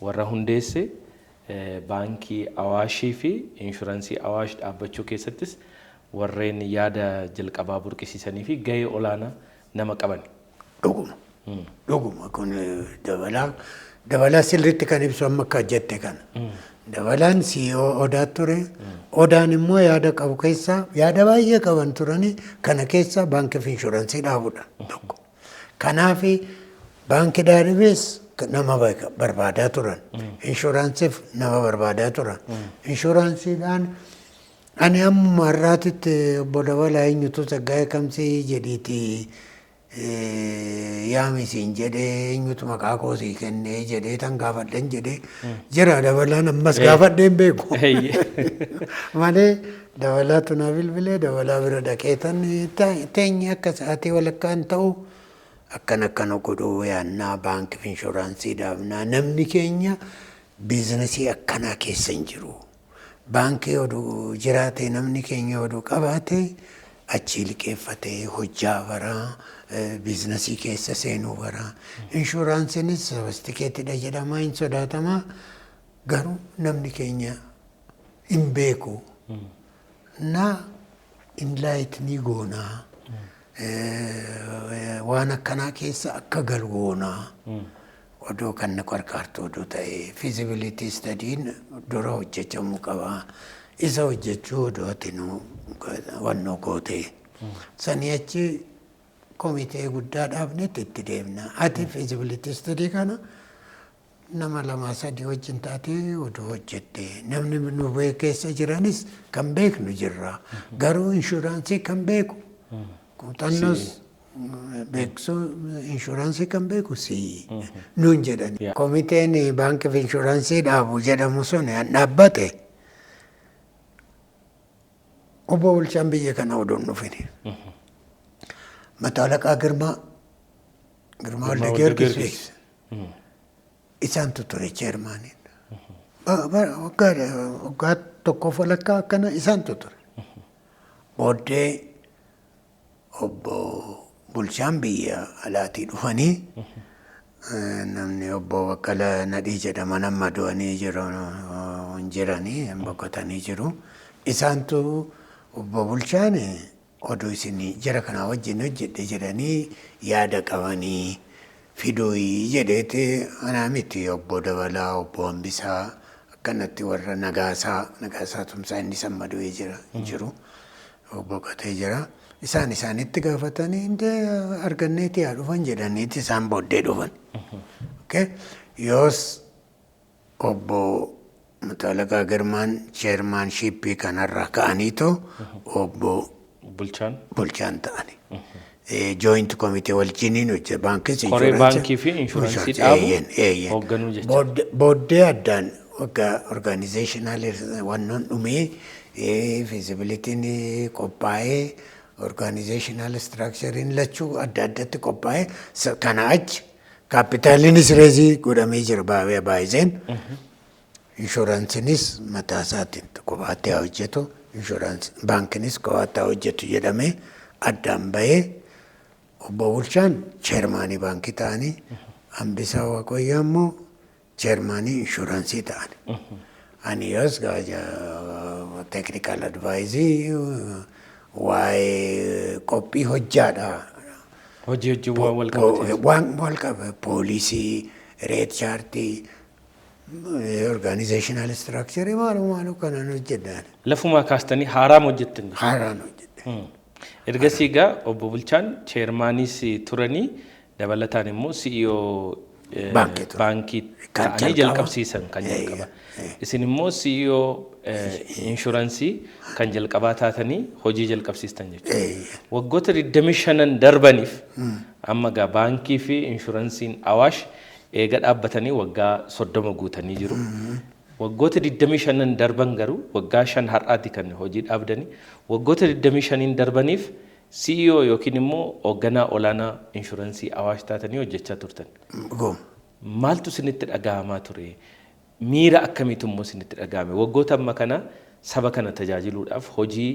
Speaker 1: warra hundeesse baankii Awaashii fi inshuraansii Awaash dhaabbachuu keessattis warreen yaada jalqabaa burqisiisanii fi gahee olaanaa nama qaban.
Speaker 2: Dhuguma kun Dabalaa dabalaa sirriitti kan ibsu amma akka jette kana. Dabalaan CEO Odaa ture. Odaan immoo yaada qabu keessaa yaada baay'ee qaban turanii kana keessaa baankii fi inshuraansii dhaabudha tokko. Kanaaf baankii dhaabes nama barbaadaa turan. Inshuraansiif nama barbaadaa turan. Inshuraansiidhaan ani amma har'aatitti obbo Dabalaa eenyutu Saggaayee Kamsii jedhiiti yaamisiin jedhee eenyutu maqaa koosii kennee jedhee tan gaafadhan jedhee jira Dabalaan ammas gaafadheen beeku. Malee Dabalaatu na bilbilee Dabalaa bira dhaqee tan teenye akka sa'aatii walakkaan ta'u akkana godhuu yaannaa baankii fi inshuraansii dhaabnaa namni keenya biizinasii akkanaa keessa hin jiru. Baankii oduu jiraate namni keenya oduu qabaate achi liqeeffatee hojjaa baraa biizinasii keessa seenuu baraa. Inshuraansiinis sofistikeetidha jedhamaa hin sodaatamaa garuu namni keenya hin beeku. Na inlaayit ni goonaa. Waan akkanaa keessa akka galu goonaa. Odoo kan na qarqaartu oduu ta'e feasibility study'n dura hojjechamuu qaba. Isa hojjechuu odootti nu wannoo gootee. Sanii achi komitee guddaa dhaabnetti itti deemna. Ati feasibility study kana nama 2-3 wajjin taatee oduu hojjette. Namni nu keessa jiranis kan beeknu jirra. Garuu inshuraansii kan beeku. Kutannos beeksuu inshuraansii kan beeku si nuun jedhan. Komiteen baankii fi inshuraansii dhaabu jedhamu sun dhaabbate obbo Bulchaan biyya kana oduun dhufini. Mataalaqaa Girmaa Walda Giyoorgis isaantu ture cheermaaniin. Waggaa tokkoof walakkaa akkana isaantu ture. Booddee obbo Bulchaan biyya alaatii dhufanii namni obbo Baqqalaa Nadhii jedhaman amma du'anii jiranii boqotanii jiru. Isaantu obbo Bulchaan oduu isinii jara kanaa wajjin hojjedhe jedhanii yaada qabanii fiduu jedheeti anaa miti obbo Dabalaa obbo Hambisaa akkanatti warra Nagaasaa Tumsaa inni sammaduu jiru boqotee jira. Isaanitti gaafatanii indee arganneeti haa dhufan jedhaniiti isaan booddee dhufan. Yoos obbo Mataalaqaa Girmaan cheermaanshiippii kanarraa ka'aniitoo obbo Bulchaan ta'ani. Joint komitee wajjiniin hojjeta baankis
Speaker 1: Koree baankii fi inshuraansii dhaabu hoogganuu jechuudha.
Speaker 2: Booddee addaan organizational wannoon dhumee feasibilitiin qophaa'ee organizational structurein lachuu adda addatti qophaa'ee kana achi kaapitaaliinis reezii godhamee jira baay'een. Inshuraansiinis mataa isaatiin kophaatti haa hojjetu. Baankinis kophaatti haa hojjetu jedhamee addaan bahee obbo Bulchaan cheermaanii baankii ta'anii Hambisaa Waaqayyoo immoo cheermaanii inshuraansii ta'ani. Ani yoos technical advice waa'ee qophii hojjaadha.
Speaker 1: Hojii waan
Speaker 2: wal qabe poolisii, reet chaartii, organizational structure maaloo kanan hojjedhaan.
Speaker 1: Lafumaa kaastanii haaraan hojjettan.
Speaker 2: Haaraan hojjedhe.
Speaker 1: Ergasii egaa obbo Bulchaan cheermaaniis turanii dabalataan immoo CEO baankii ta'anii jalqabsiisan kan jalqaba. Isin immoo CEO inshuraansii kan jalqabaa taatanii hojii jalqabsiistan jechuudha. Waggoota 25 darbaniif amma egaa baankii fi inshuraansiin Awaash eega dhaabbatanii waggaa 30 guutanii jiru. Waggoota 25 darban garuu waggaa 5 har'aati kan hojii dhaabdanii waggoota 25 darbaniif CEO yookiin immoo hoogganaa olaanaa inshuraansii Awaash taatanii hojjechaa turtan. Maaltu isinitti dhaga'amaa ture? Miira akkamiitu immoo isinitti dhaga'ame? Waggoota amma kana saba kana tajaajiluudhaaf hojii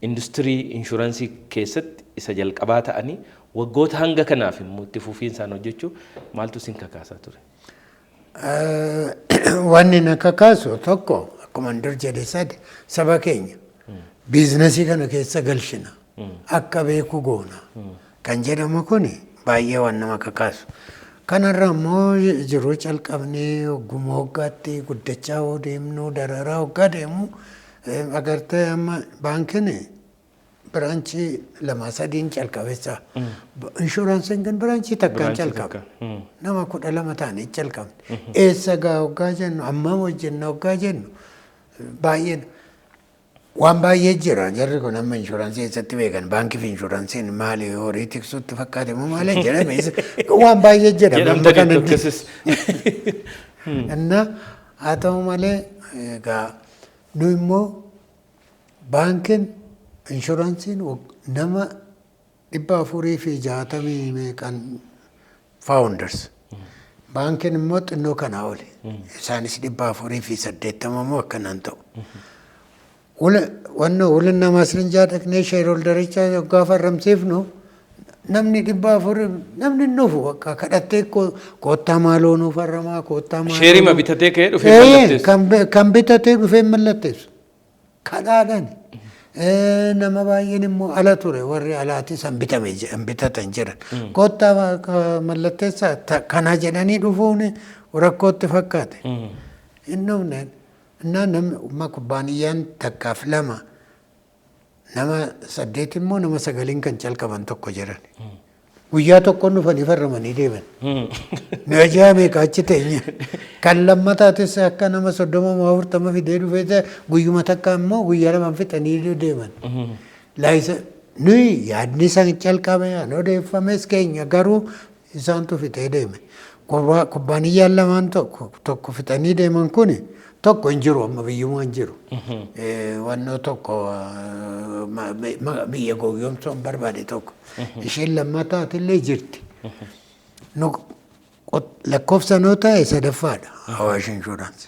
Speaker 1: industirii inshuraansii keessatti isa jalqabaa ta'anii waggoota hanga kanaaf immoo itti fufiinsaan hojjechuu maaltu isin kakaasaa ture?
Speaker 2: Wanni na kakaasu tokko akkuma dur jedhe sadi saba keenya biizinasii kana keessa galchina akka beeku goona kan jedhamu kun baay'ee waan nama kakaasu. kanarra immoo jiruu calqabnee ogguma hoggaatti guddachaa yoo deemnu dararaa hoggaa deemu agartee amma baankiin biraanchii 2-3 calqabeessa. Inshuraansiin kan biraanchii takkaan calqaba. Nama 12 taanee calqabne. Eessa gaa hoggaa jennu amma hojjenna hoggaa jennu baay'een waan baay'ee jira. Jarri kun amma inshuraansii eessatti beekan baankii fi inshuraansiin maali horii tiksuutti fakkaate moo maali jedhame waan baay'ee jira. Innaa haa ta'u malee egaa nu immoo baankiin inshuraansiin nama 460 meeqan founders. Baankiin immoo xinnoo kanaa oli. Isaanis 480 moo akkanaan ta'u. Waliin nama asirraa dhaqnee sheerholdericha gaafa ramsiifnu namni 400 namni nuufu akka kadhattee koottaa maaloo nuuf harramaa koottaa maaloo.
Speaker 1: Sheerima bitatee ka'ee dhufee mallatteessu.
Speaker 2: Kan bitatee dhufee mallatteessu. Kadhaadhaan. Nama baay'een immoo ala ture warri alaatis bitatan jiran. Koottaa mallatteessaa kana jedhanii dhufuun rakkootti fakkaate. Inni nama kubbaaniyyaan takkaaf 2 nama 8 immoo nama 9 kan calqaban tokko jiran. Guyyaa tokkoon dhufanii farramanii deeman. Nu ajaa meeqa achi ta'e kan lammataatis akka nama 30-40 fidee dhufee guyyuma takka immoo guyyaa 2 fixanii deeman. Nuyi yaadni isaan calqabe odeeffames keenya garuu isaantu fixee deeme. Kubbaaniyyaan lamaan tokko fixanii deeman kuni tokko hin jiru amma biyyuma hin jiru. Wannoo tokko biyya gowwoomsuu hin barbaade tokko. Isheen lammataatillee jirti. Lakkoofsa noo taa'e sadaffaadha Awaash Inshuraansi.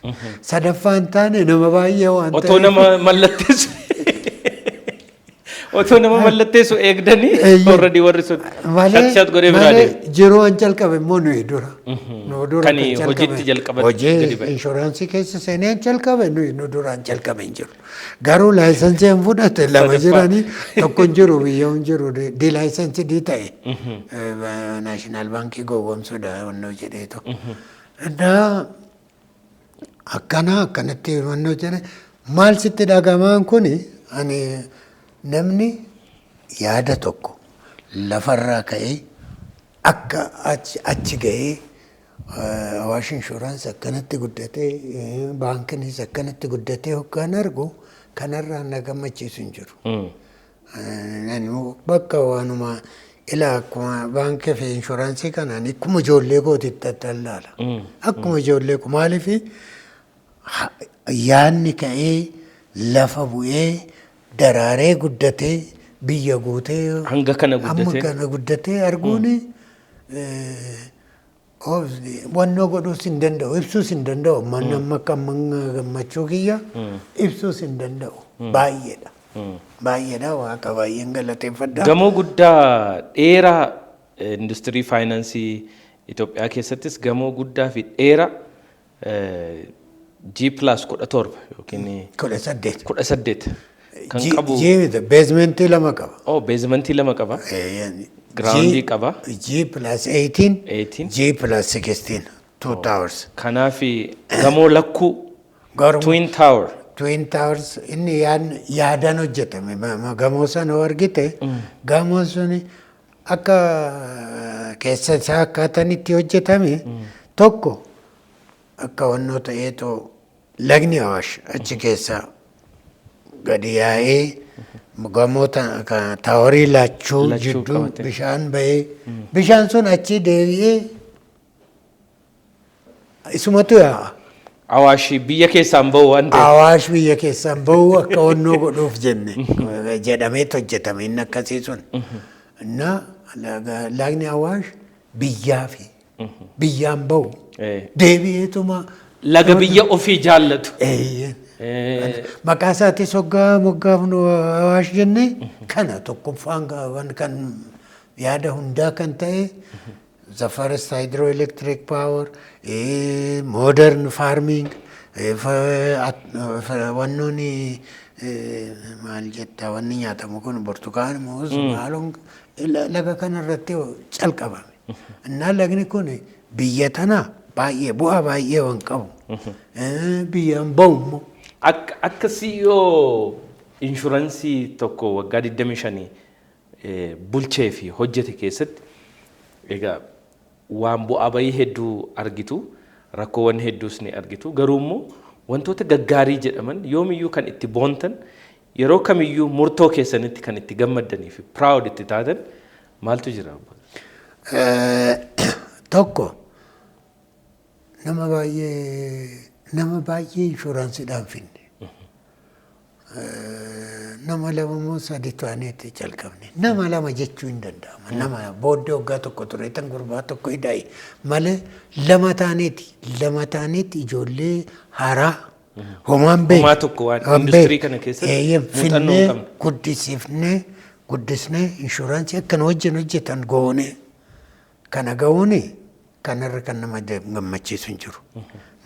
Speaker 2: Sadaffaan taane nama baay'ee waan ta'eef.
Speaker 1: Otoo nama mallatteessu. Otoo nama mallatteessu eegdanii already warri sun shakshat godhee biraa deemu.
Speaker 2: Jiruu an calqabe immoo nuyi dura.
Speaker 1: Kan hojiitti jalqaban.
Speaker 2: Hojii inshuraansii keessa seenee an calqabe nuyi nu dura an calqabe hin jiru. Garuu laayisansii an fudhate 2 jiranii tokko hin jiru biyya hin jiru di laayisansii di ta'e. Naashinaal baankii gowwoomsuudha wannoo jedheetu. Akkanatti wannoo jedhe maal sitti dhagamaan kuni ani namni yaada tokko lafarraa ka'ee akka achi ga'ee Awaash Inshuraansi akkanatti guddatee baankiinis akkanatti guddatee hoggaan argu kanarraa na gammachiisu hin jiru. Bakka waanuma ilaa akkuma baankii fi inshuraansii kanaan akkuma ijoollee kootitti tallaala. Akkuma ijoollee koo maaliif yaadni ka'ee lafa bu'ee daraaree guddatee biyya guutee
Speaker 1: hanga kana
Speaker 2: guddatee arguun wannoo godhuus hin danda'u ibsuus hin danda'u manni amma akka gammachuu kiyya ibsuus hin danda'u baay'eedha. Baay'eedha waaqa baay'een galateeffadha.
Speaker 1: Gamoo guddaa dheeraa industirii faayinaansii Itoophiyaa keessattis gamoo guddaa fi dheeraa G+17 yookiin 18 kan qabu.
Speaker 2: Beezmentii 2 qaba.
Speaker 1: Beezmentii 2 qaba. Groundii qaba.
Speaker 2: G+18 G+16 2 towers.
Speaker 1: Kanaaf gamoo lakkuu Twin Tower.
Speaker 2: Twin Towers inni yaadaan hojjetame gamoo sana argite gamoo suni akka keessa isaa akkaataan itti hojjetame tokko akka wannoo ta'eetoo lagni Awaash achi keessa gadi yaa'ee gamoo taaworii laachuu jidduu bishaan bahee bishaan sun achi deebi'ee isumatu yaa'a.
Speaker 1: Awaash biyya keessaan bahu waan ta'eef.
Speaker 2: Awaash biyya keessaan bahu akka wannoo godhuuf jenne jedhamee hojjetame inni akkasii sun. Lagni Awaash biyyaa fi biyyaan bahu deebi'eetuma.
Speaker 1: Laga biyya ofii jaallatu.
Speaker 2: Maqaa isaatis moggaafnu Awaash jenne kana tokkoffaan kan yaada hundaa kan ta'e. The first hydroelectric power, modern farming, wannooni maal jetta wanni nyaatamu kun burtukaan muus maalon laga kanarratti calqabame. Innaa lagni kun biyya tanaa baay'ee bu'aa baay'ee waan qabu. Biyyaan ba'ummoo.
Speaker 1: Akka CEO inshuraansii tokko waggaa 25 bulchee fi hojjete keessatti egaa waan bu'aa bayii hedduu argitu rakkoowwan hedduus ni argitu garuu immoo wantoota gaggaarii jedhaman yoomiyyuu kan itti boontan yeroo kamiyyuu murtoo keessanitti kan itti gammaddanii fi proud itti taatan maaltu jira?
Speaker 2: Tokko nama baay'ee inshuraansiidhaan finne. Nama lama moo sadii ta'aniiti jalqabne. Nama lama jechuu hin danda'ama. Nama booddee waggaa tokko ture tan gurbaa tokko hidhaayi malee lama ta'aniiti ijoollee haaraa homaan beeku.
Speaker 1: Homaa tokko waan industirii kana keessatti
Speaker 2: finnee guddisnee inshuraansii akkana wajjin hojjetan goone kana ga'uuni kanarra kan nama gammachiisu hin jiru.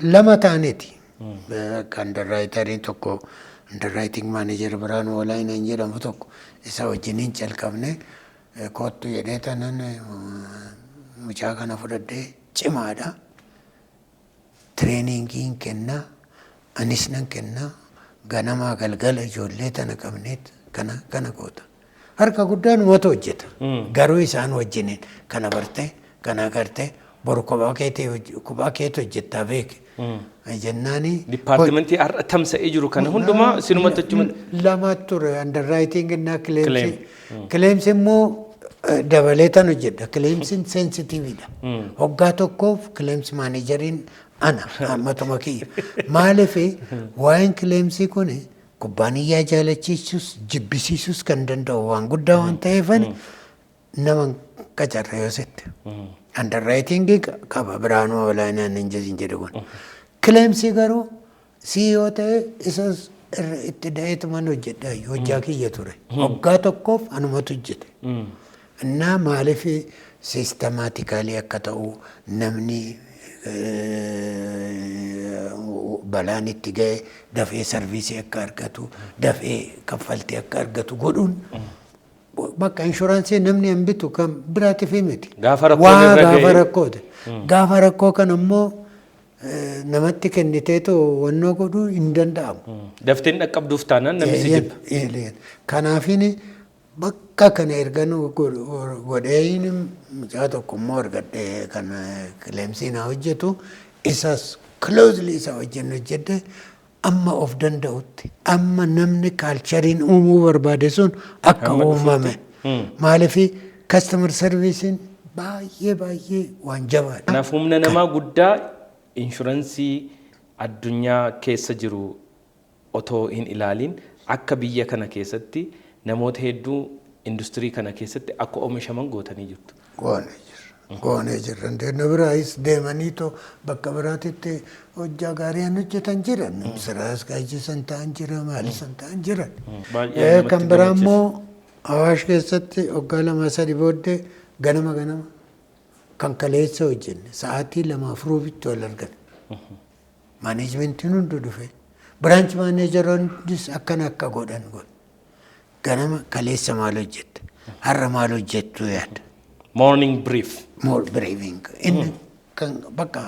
Speaker 2: Lama ta'aniiti. Kan darraayitarii tokko underwriting manager biraan Walaayinaan jedhamu tokko isa wajjiniin jalqabne kottu jedhee tanan mucaa kana fudhadhee cimaadha. Trainingiin kennaa anis nan kennaa ganamaa galgala ijoollee tana qabneet kana goota. Harka guddaan uummata hojjeta. Garuu isaan wajjiniin kana bartee kana agartee boru kophaa keetti hojjettaa beeke. Jennaani
Speaker 1: dipaartimentii har'a tamsa'ee jiru kana hundumaa sinumatti achuma
Speaker 2: lama ture underwriting na claims immoo dabaleetan hojjedha. Claimsin sensitiviidha. Hoggaa tokkoof claims manageriin ana ammatuma kiyya. Maaliif waa'een claimsii kun kubbaaniyyaa jaalachiisus jibbisiisus kan danda'u waan guddaa waan ta'eefan nama qacarra yoo sette. Underwriting qaba Biraanuu Walaayinaan hin jedhu kun. Claimsii garuu CEO ta'e isas itti da'eetuman hojjedha hojjaa kiyya ture. Waggaa tokkoof anumatu hojjete. Innaa maaliif sistemaatikaalii akka ta'u namni balaan itti ga'e dafee sarviisii akka argatu dafee kaffaltii akka argatu godhuun bakka inshuraansii namni hin bitu kan biraatiif miti.
Speaker 1: Gaafa
Speaker 2: rakkooti. Gaafa rakkoo kan immoo namatti kenniteetu wannoo godhuu hin danda'amu.
Speaker 1: Dafteen dhaqqabduuf taanaan namni si jibba.
Speaker 2: Kanaafin bakka kana ergan godheen mucaa tokko immoo argadhee kan claimsiin hojjetu isas closely isa wajjin hojjedhe amma of danda'utti amma namni kaalchariin uumuu barbaade sun akka uumame. Maaliif customer servicein baay'ee waan jabaadha.
Speaker 1: Kanaaf humna namaa guddaa inshuraansii addunyaa keessa jiru otoo hin ilaaliin akka biyya kana keessatti namoota hedduu industirii kana keessatti akka oomishaman gootanii jirtu.
Speaker 2: Goonee jirra. Deemna biraayis deemanii too bakka biraatitti hojjaa gaarii hojjetan jiran. Siraas gaajjisan ta'an jira maalisan ta'an jiran. Kan biraa immoo Awaash keessatti waggaa 2-3 booddee ganama kan kaleessa hojjenne sa'aatii 2 ruubitti wal argan. Maaneejmentiin hundi dhufe. Biraanch maaneejaroonnis akkana akka godhan godhu. Ganama kaleessa maal hojjette? Har'a maal hojjettu yaadda?
Speaker 1: Morning brief.
Speaker 2: More briefing. Inni kan bakka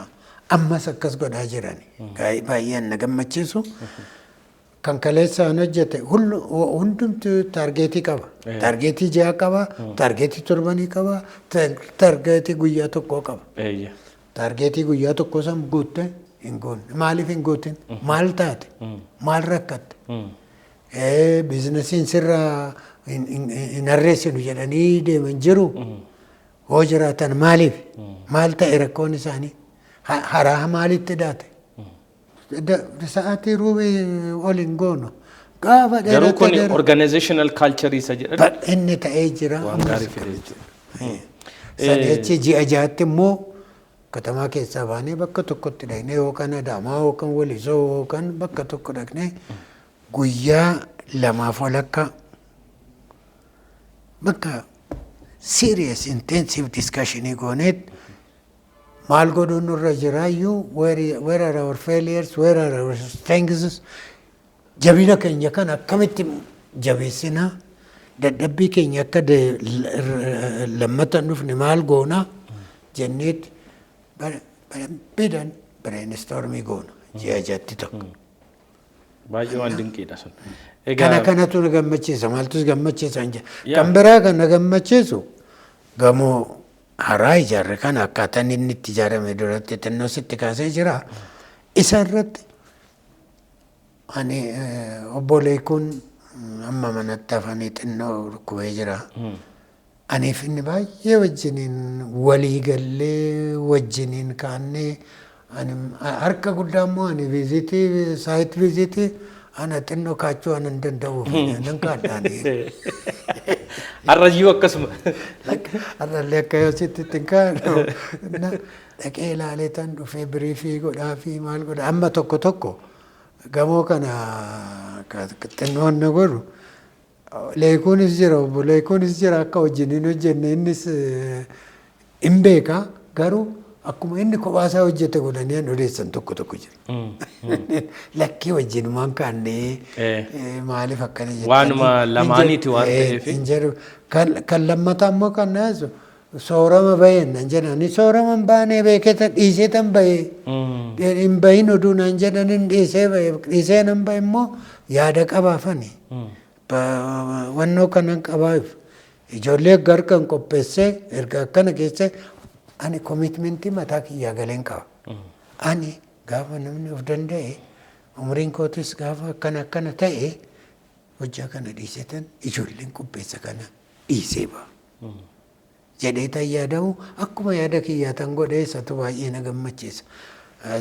Speaker 2: ammas akkas godhaa jiran. Baay'een na gammachiisu. Kan kaleessaan hojjete hundumtu taargeetii qaba. Taargeetii 6 qaba, taargeetii 7 qaba, taargeetii guyyaa tokko qaba. Taargeetii guyyaa tokko san guutte hin goone. Maaliif hin guutin? Maal taate? Maal rakkatte? Biizinasiin sirraa hin harreessinu jedhanii deeman jiru. Hoo jiraatan maaliif? Maal ta'e rakkoon isaanii? Haraa maalitti daate? Sa'aatii ruubii ol hin goonu. Gaafa
Speaker 1: garuu kun organizational culture isa jedhan
Speaker 2: inni ta'ee jira.
Speaker 1: waan gaarii fide jechuudha.
Speaker 2: Sadeechi ji'a jaatti immoo katamaa keessaa baanee bakka tokkotti dhaqnee yookaan Adaamaa yookaan Walisoo yookaan bakka tokko dhaqnee guyyaa 2 walakka bakka serious intensive discussion gooneet maal godhuun nurra jiraayyuu where are our failures, where are our strengths, jabina keenya kan akkamitti jabeessinaa, dadhabbii keenya akka lammata dhufne maal goonaa jenneet bidan brainstormii goona ji'a jatti tokko.
Speaker 1: Baay'ee waan dinqiidha sun.
Speaker 2: Kana kanatu na gammachiisa maaltus gammachiisa hin jedhu. Kan biraa kan na gammachiisu gamoo haaraa ijaarre kana akkaataan inni itti ijaarame duratti xinnoo sitti kaasee jira. Isa irratti ani obbolee kun amma manatti hafanii xinnoo rukkubee jira. Aniif inni baay'ee wajjiniin walii gallee wajjiniin kaannee harka guddaa immoo ani viizitii saayit viizitii ana xinnoo kaachuu waan hin danda'uuf nan kaadhaanii.
Speaker 1: Arrayyuu akkasuma.
Speaker 2: Arrallee akka yoo sitti ittiin kaadhu dhaqee ilaalee tan dhufee biriifii godhaa fi maal godha amma tokko tokko gamoo kana xinnoon na godhu. Leekuunis jira obbo Leekuunis jira akka wajjiniin hojjenne innis hin beeka garuu akkuma inni kophaasaa hojjete godhanii odeessan tokko tokko jira. Lakkii wajjinumaan kaannee maaliif akkana jettan.
Speaker 1: Waanuma lamaaniiti waan ta'eef.
Speaker 2: Kan lammataa immoo kan naasu soorama baheen nan jedhani soorama hin baanee beeketan dhiisee tan bahee hin bahin oduu nan jedhanin dhiisee bahee dhiisee nan bahe immoo yaada qabaafani. Wannoo kanan qabaaf ijoollee garkan qopheessee erga akkana keessee ani komitmentii mataa kiyyaa galeen qaba. Ani gaafa namni of danda'e umriin kootis gaafa akkana ta'e hojjaa kana dhiisetan ijoolleen qopheessa kana dhiisee ba'a. Jedhee tan yaadamu akkuma yaada kiyyaa tan godhee isatu baay'ee na gammachiisa.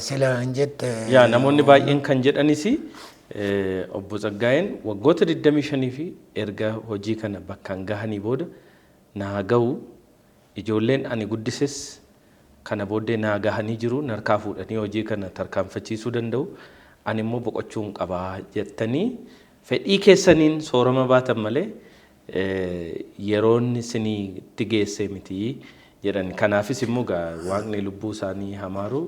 Speaker 2: Sila hin jette.
Speaker 1: Yaa namoonni baay'een kan jedhanis obbo Tsaggaayeen waggoota 25 fi erga hojii kana bakkaan gahanii booda naa ga'u ijoolleen ani guddises kana booddee naa gahanii jiru narkaa fuudhanii hojii kana tarkaanfachiisuu danda'u ani immoo boqochuun qabaa jettanii fedhii keessaniin soorama baatan malee yeroon isinii itti geesse miti jedhan kanaafis immoo waaqni lubbuu isaanii hamaaru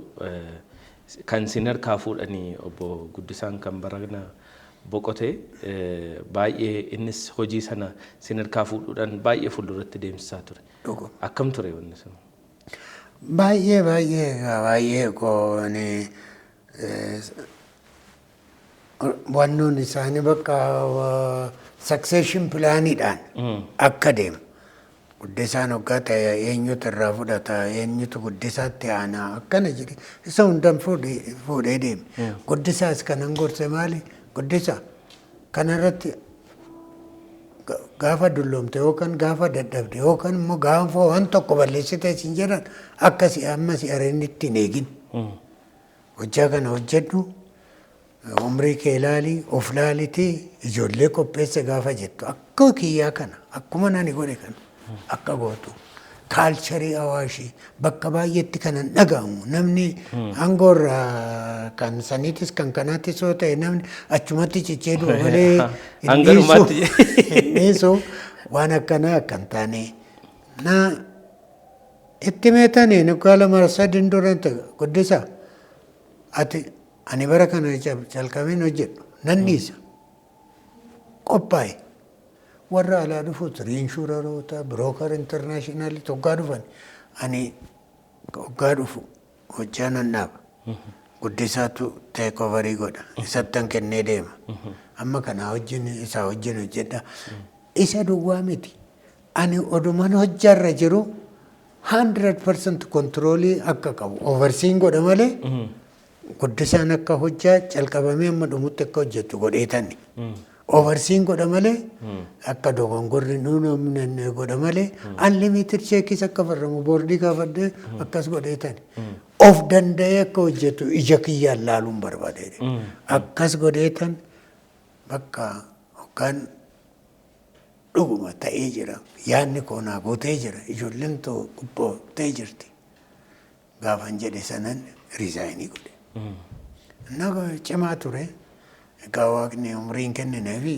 Speaker 1: kan sinarkaa fuudhanii obbo Guddisaan kan barana boqote baay'ee innis hojii sana sinarkaa fuudhuudhaan baay'ee fuulduratti deemsisaa ture. Akkam ture wanni sun?
Speaker 2: Baay'ee kooni wannoon isaanii bakka succession plaaniidhaan akka deemu. Guddisaan hoggaa ta'e eenyutu irraa fudhata eenyutu guddisaatti aanaa akkana jedhe isa hundan fuudhee deeme. Guddisaas kanan gorse maali guddisa kanarratti gaafa dulloomte yookaan gaafa dadhabde yookaan immoo gaafa waan tokko balleessite isin jedhan akkasi amma si areennitti hin eegin. Hojjaa kana hojjedhu umrii kee ilaalii of laalitii ijoollee qopheesse gaafa jettu akka kiyyaa kana akkuma nani godhe kana. Akka gootu kaalcharii Awaashii bakka baay'eetti kanan dhagahamu namni aangoorraa kan saniitis kan kanaattis yoo ta'e namni achumatti cichee du'a malee dhiisu waan akkanaa akkan taane na itti meetanii nukaala marsadin durante guddisa ati ani bara kana calqabeen hojjedhu nan dhiisa qophaa'e. Warra alaa dhufu riinshuraroota birooker intarnaashinaali hoggaa dhufan ani hoggaa dhufu hojjaa nan dhaaba. Guddisaatu teekovarii godha isattan kennee deema. Amma kana isaa wajjin hojjedha. Isa duwwaa miti. Ani oduman hojjaarra jiru 100% kontiroolii akka qabu oversiin godha malee guddisaan akka hojjaa calqabamee amma dhumutti akka hojjettu godheetanni. Oversiin godha malee akka dogongorri nuunamne godha malee unlimited cheekis akka farramu boordii kaafadde akkas godheetan of danda'ee akka hojjetu ija kiyyaan laaluun barbaade akkas godheetan bakka hoggaan dhuguma ta'ee jira yaadni koonaa guutee jira ijoolleen gubboo ta'ee jirti gaafan jedhe sanan riizaayinii godhe naga cimaa ture. Egaa waaqni umriin kennineefi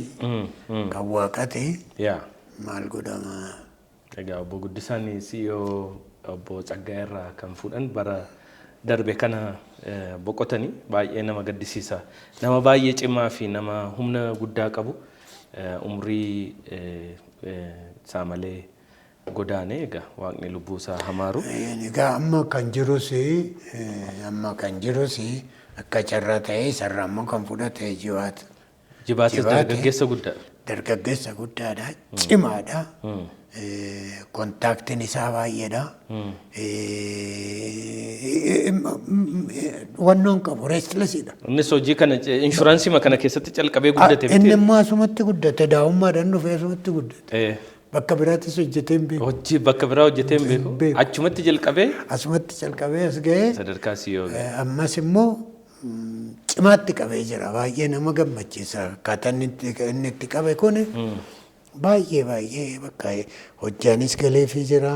Speaker 2: kan waaqate maal godhama.
Speaker 1: Egaa obbo Guddisaan CEO obbo Tsaggaayee irraa kan fuudhan bara darbe kana boqotanii baay'ee nama gaddisiisa. Nama baay'ee cimaa fi nama humna guddaa qabu umrii isaa malee godaanee egaa waaqni lubbuu isaa hamaaru.
Speaker 2: Egaa amma kan jirus akka carraa ta'ee sarara ammoo kan fudhate jiwaata.
Speaker 1: Jibaatis dargaggeessa guddaadha.
Speaker 2: Dargaggeessa guddaadha. Cimaadha. Kontaaktiin isaa baay'eedha. Wannoon qabu reestilesidha.
Speaker 1: Innis hojii kana inshuraansii kana keessatti calqabee guddate miti.
Speaker 2: Inni immoo asumatti guddate daa'ummaadhaan dhufee asumatti guddate. Bakka biraattis hojjetee hin beeku.
Speaker 1: Hojii bakka biraa hojjetee hin beeku. Achumatti jalqabee.
Speaker 2: Asumatti jalqabee as ga'ee.
Speaker 1: Sadarkaa CEO.
Speaker 2: Ammas immoo cimaatti qabee jira. Baay'ee nama gammachiisa. Akkaataan inni itti qabe kuni baay'ee bakka hojjaanis galeefii jira.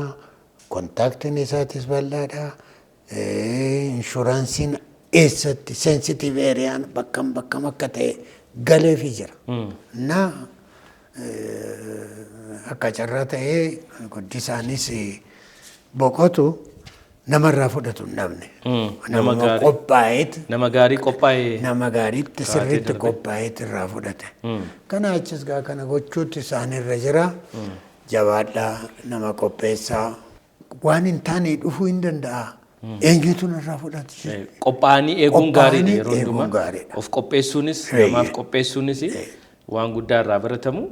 Speaker 2: Kontaaktiin isaatis bal'aadha. Inshuraansiin eessatti sensitive eeriyaan bakkam akka ta'e galeefii jira. Na akka carraa ta'ee guddisaanis boqotu namarraa fudhatu hin dhabne. Nama qophaa'eet.
Speaker 1: Nama gaarii qophaa'ee.
Speaker 2: Nama gaariitti sirriitti qophaa'eet irraa fudhate. Kana achis gaa kana gochuutti isaanirra jira. Jabaadhaa nama qopheessaa waan hin taane dhufuu hin danda'a. Eenyutu narraa fudhate.
Speaker 1: Qophaa'anii eeguun gaariidha yeroo hundumaa. Of qopheessuunis namaaf qopheessuunis waan guddaa irraa baratamu.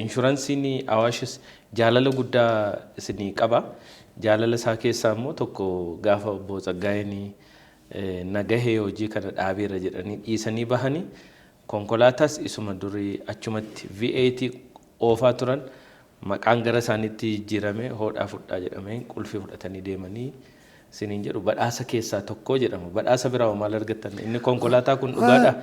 Speaker 1: Inshuraansiin Awaashis jaalala guddaa isinii qaba. Jaalala isaa keessaa immoo tokko gaafa obbo Tsaggaayeen nagahee hojii kana dhaabeera jedhanii dhiisanii bahanii konkolaataas isuma durii achumatti VAT oofaa turan maqaan gara isaaniitti jijjiirame hodhaa fudhaa jedhamee qulfii fudhatanii deemanii siniin jedhu badhaasa keessaa tokko jedhamu. Badhaasa biraa maal argattan? Inni konkolaataa kun dhugaadha.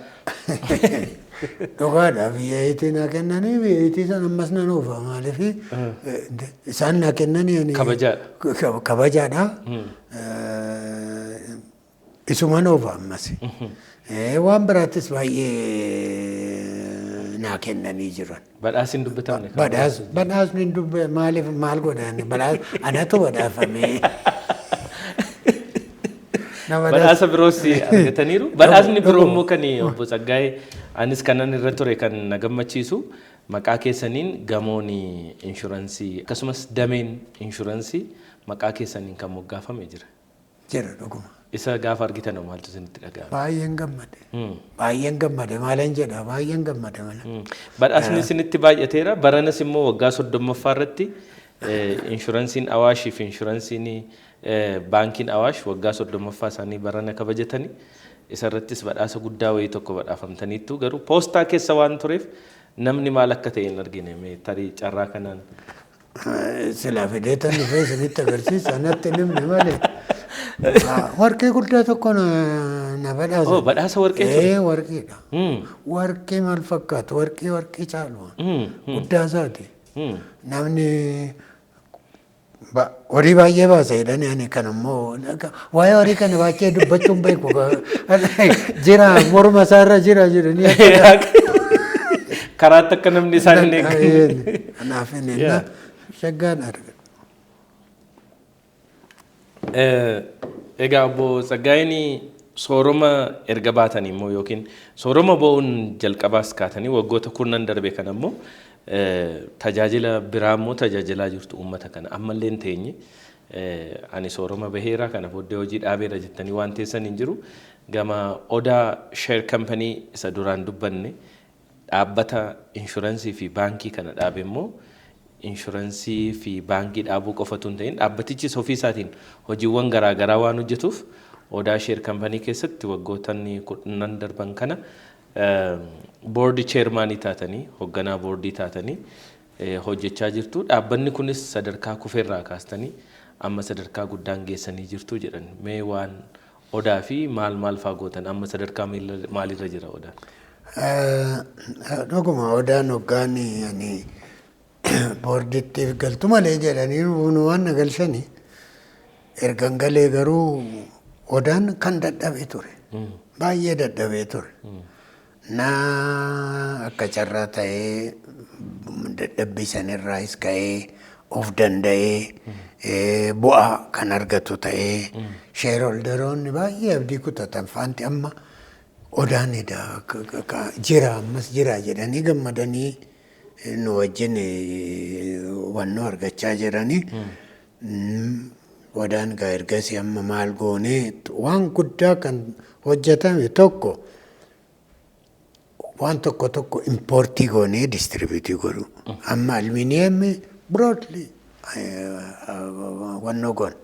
Speaker 2: Dhugaadha. VAT naa kennanii VAT san ammas nan oofa maaliif isaan naa kennanii kabajaadha. Isuman oofa ammas. Waan biraattis baay'ee naa kennanii jiran.
Speaker 1: Badhaasni dubbatamne.
Speaker 2: Badhaasni dubbe maaliif maal godhan? Anatu badhaafame.
Speaker 1: Badhaasa biroos argataniiru. Badhaasni biroo immoo kan obbo Tsaggaayee anis kanan irra ture kan na gammachiisu maqaa keessaniin gamoon inshuraansii akkasumas dameen inshuraansii maqaa keessaniin kan moggaafame jira.
Speaker 2: Jira dhuguma.
Speaker 1: Isa gaafa argitan maaltu isinitti dhaga'ama?
Speaker 2: Baay'een gammade. Baay'een gammade maalan jedha baay'een gammade mala.
Speaker 1: Badhaasni isinitti baay'ateera. Baranas immoo waggaa 30ffaa irratti inshuraansiin Awaashii fi inshuraansiin baankiin Awaash waggaa 30ffaa isaanii barana kabajatanii isarrattis badhaasa guddaa wayii tokko badhaafamtaniittu garuu poostaa keessa waan tureef namni maal akka ta'e hin argine tarii carraa kanaan.
Speaker 2: Silaa fideetan dhufee isinitti agarsiisa natti nimni malee. Warqee guddaa tokko na badhaasa.
Speaker 1: Oh badhaasa warqee.
Speaker 2: Warqeedha. Warqee maal fakkaatu? Warqee caalu. Guddaa isaati. Namni horii baay'ee baasa jedhani ani kan immoo waa'ee horii kana baay'ee dubbachuun beeku jira morma isaarra jira jedhanii
Speaker 1: karaatti akka namni isaan hin eegne.
Speaker 2: Kanaaf inni shaggaan arga.
Speaker 1: Egaa obbo Tsaggaayeen sooroma erga baatanii immoo yookiin sooroma bo'uun jalqabaas kaatanii waggoota kurnan darbe kana immoo tajaajila biraa immoo tajaajilaa jirtu uummata kana ammallee hin teenye ani sooroma baheera kana booddee hojii dhaabeera jettanii waan teessan hin jiru gama Odaa share company isa duraan dubbanne dhaabbata inshuraansii fi baankii kana dhaabe immoo inshuraansii fi baankii dhaabuu qofatu hin ta'in dhaabbatichis ofii isaatiin hojiiwwan garaagaraa waan hojjetuuf Odaa share company keessatti waggootan 10 darban kana boordi chairman taatanii hoogganaa boordii taatanii hojjechaa jirtu. Dhaabbanni kunis sadarkaa kufeerraa kaastanii amma sadarkaa guddaan geessanii jirtu jedhan. Mee waan Odaa fi maal faa gootan amma sadarkaa maalirra jira Odaan?
Speaker 2: Dhuguma Odaan hoggaan boordiittiif galtu malee jedhanii waan na galchanii ergan galee garuu Odaan kan dadhabee ture. Baay'ee dadhabee ture. Na akka carraa ta'ee dadhabbii sanirraas ka'ee of danda'ee bu'aa kan argatu ta'ee sheerholderoonni baay'ee abdii kutatan faanti amma Odaan jira ammas jira jedhanii gammadanii nu wajjin wannoo argachaa jiranii. Wadaan gaa ergasii amma maal goonee waan guddaa kan hojjetame tokko waan tokko importii goonee distribuutii godhu. Amma aluminiyeemii broadly wannoo goona.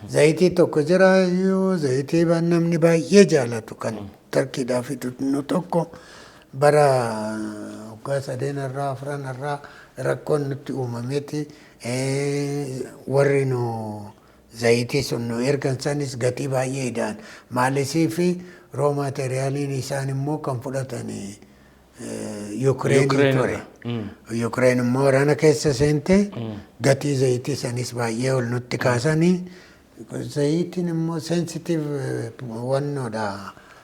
Speaker 2: Zayitii tokko jira yoo zayitii namni baay'ee jaalatu kan tarkiidhaa fidu tokko bara waggaa 3-4 rakkoon nutti uumameeti warri nu zayitii sun nu ergan sanis gatii baay'ee idaan maalisii fi roo maateriyaaliin isaan immoo kan fudhatanii Yukreenii ture. Yukreen immoo waraana keessa seente gatii zayitii sanis baay'ee ol nutti kaasanii zayitiin immoo sensitive wannoodha.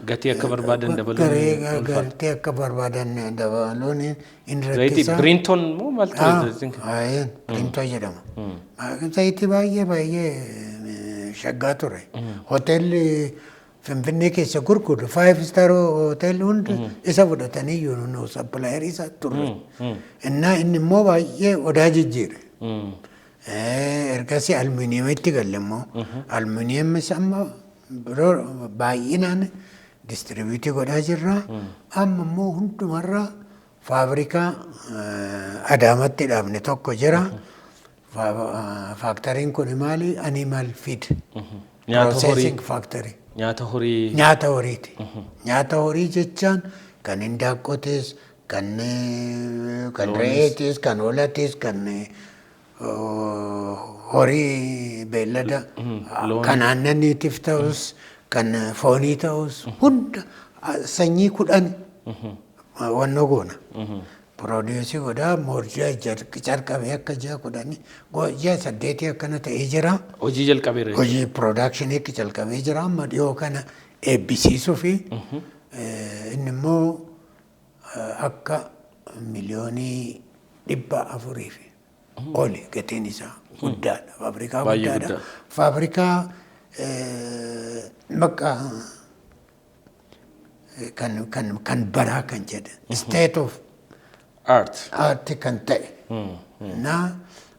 Speaker 1: Gatii akka barbaadan dabaluun
Speaker 2: gatii akka barbaadan dabaluun in
Speaker 1: zayitii Brinton moo maal ture?
Speaker 2: Brinton jedhama. Zayitii baay'ee shaggaa ture. Hoteelli Finfinnee keessa gurguddu 5-star hoteelli hundi isa fudhatanii yoo sappilaayrii isaa turre. Innaa inni immoo baay'ee odaa jijjiire. Ergasii aluminiyeemitti galle immoo aluminiyeemis amma biroo baay'inaan distribuutii godhaa jirra. Amma immoo hundumarraa faabrikaa Adaamatti dhaabne tokko jira. Faaktoriin kun maali? Animal feed processing factory.
Speaker 1: Nyaata horii.
Speaker 2: Nyaata horiiti. Nyaata horii jechaan kan indaaqqootis, kan re'eetis, kan hoolatis, kan horii beellada, kan aannaniitiif ta'us, kan foonii ta'us hunda sanyii 10 wannoo goona. Produusii godhaa moorjaa jalqabee akka ji'a 10 ji'a 8 akkana ta'ee jira.
Speaker 1: Hojii jalqabeera.
Speaker 2: Hojii production akka jalqabee jira amma dhiyoo kana eebbisiisuu fi inni immoo akka miliyoonii 400 fi oli gatiin isaa guddaadha. Faabrikaa guddaadha. Faabrikaa maqaa kan baraa kan jedhe state of art kan ta'e. Na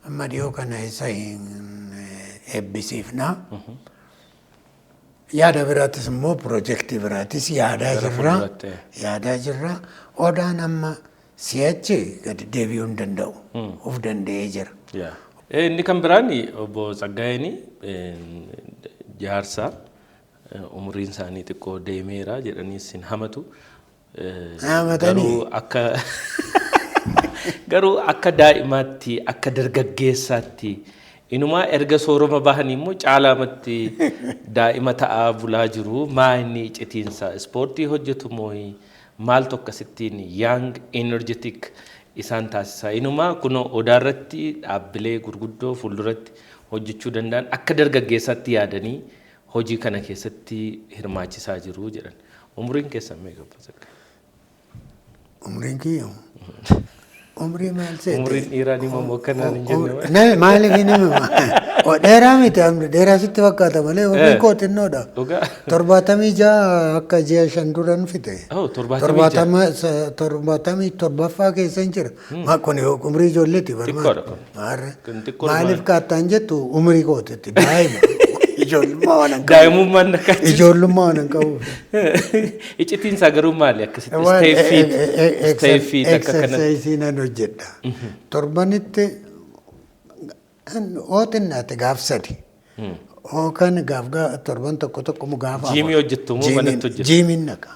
Speaker 2: amma dhiyoo kana isa eebbisiifna. Yaada biraatis immoo piroojeektii biraatis yaadaa jirra. Odaan amma si'achi gadi deebi'uu hin danda'u. Of danda'ee jira.
Speaker 1: Inni kan biraan obbo Tsaggaayeen jaarsa umriin isaanii xiqqoo deemeera jedhanii sin hamatu. Garuu akka daa'imaatti akka dargaggeessaatti inumaa erga sooroma bahanii immoo caalaamatti daa'ima ta'aa bulaa jiru. Maa inni icitiinsa ispoortii hojjetu moo maal tokkasittiin young energetic isaan taasisaa? Inumaa kunoo odaarratti dhaabbilee gurguddoo fuulduratti hojjechuu danda'an akka dargaggeessaatti yaadanii hojii kana keessatti hirmaachisaa jiru jedhan. Umriin keessan meeqa?
Speaker 2: Umriin kiyyo. Umrii maal seete?
Speaker 1: Umriin dhiiraa ni mamoo kanaan hin jenne.
Speaker 2: Nee maaliif hin himu? Dheeraa miti dheeraa sitti fakkaata malee umriin koo xinnoodha. 76 akka ji'a 5 duran fite. 77ffaa keessa hin jira. Kun umrii ijoolleeti barbaada. Maaliif kaattaan jettu umrii kootitti daa'ima.
Speaker 1: Daa'imummaan nakkaatti.
Speaker 2: Ijoollummaa waan qabu.
Speaker 1: Icitiinsa garuu maali akkasitti? Stay fit akka kanatti.
Speaker 2: Exercise nan hojjedha. Torbanitti ootinnaati gaaf 3. Ookan gaaf torban tokko mu gaafa.
Speaker 1: Jiimii hojjettu moo manatti hojjettu?
Speaker 2: Jiimiin naqa.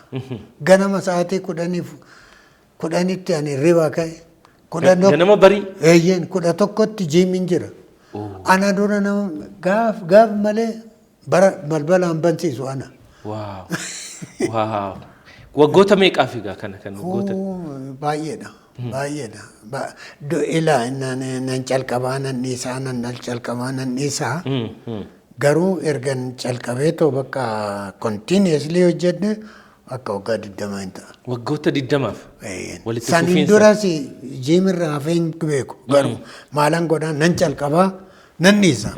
Speaker 2: Ganama sa'aatii 10tti ani riba ka'e.
Speaker 1: Ganama barii?
Speaker 2: Eeyyeen 11tti jiimiin jira. Ana dura nama gaaf malee balbalaan bansiisu ana.
Speaker 1: Waaw. Waggoota meeqaaf egaa kana kan waggoota?
Speaker 2: Baay'eedha. Ilaa nan calqabaa nan dhiisaa. Garuu ergan calqabee too bakka continuously hojjedhe akka waggaa 20 hin ta'a.
Speaker 1: Waggoota 20f?
Speaker 2: Saniin duras jiimirraa hafeen beeku. Garuu maalan godhaan nan calqabaa nan dhiisa.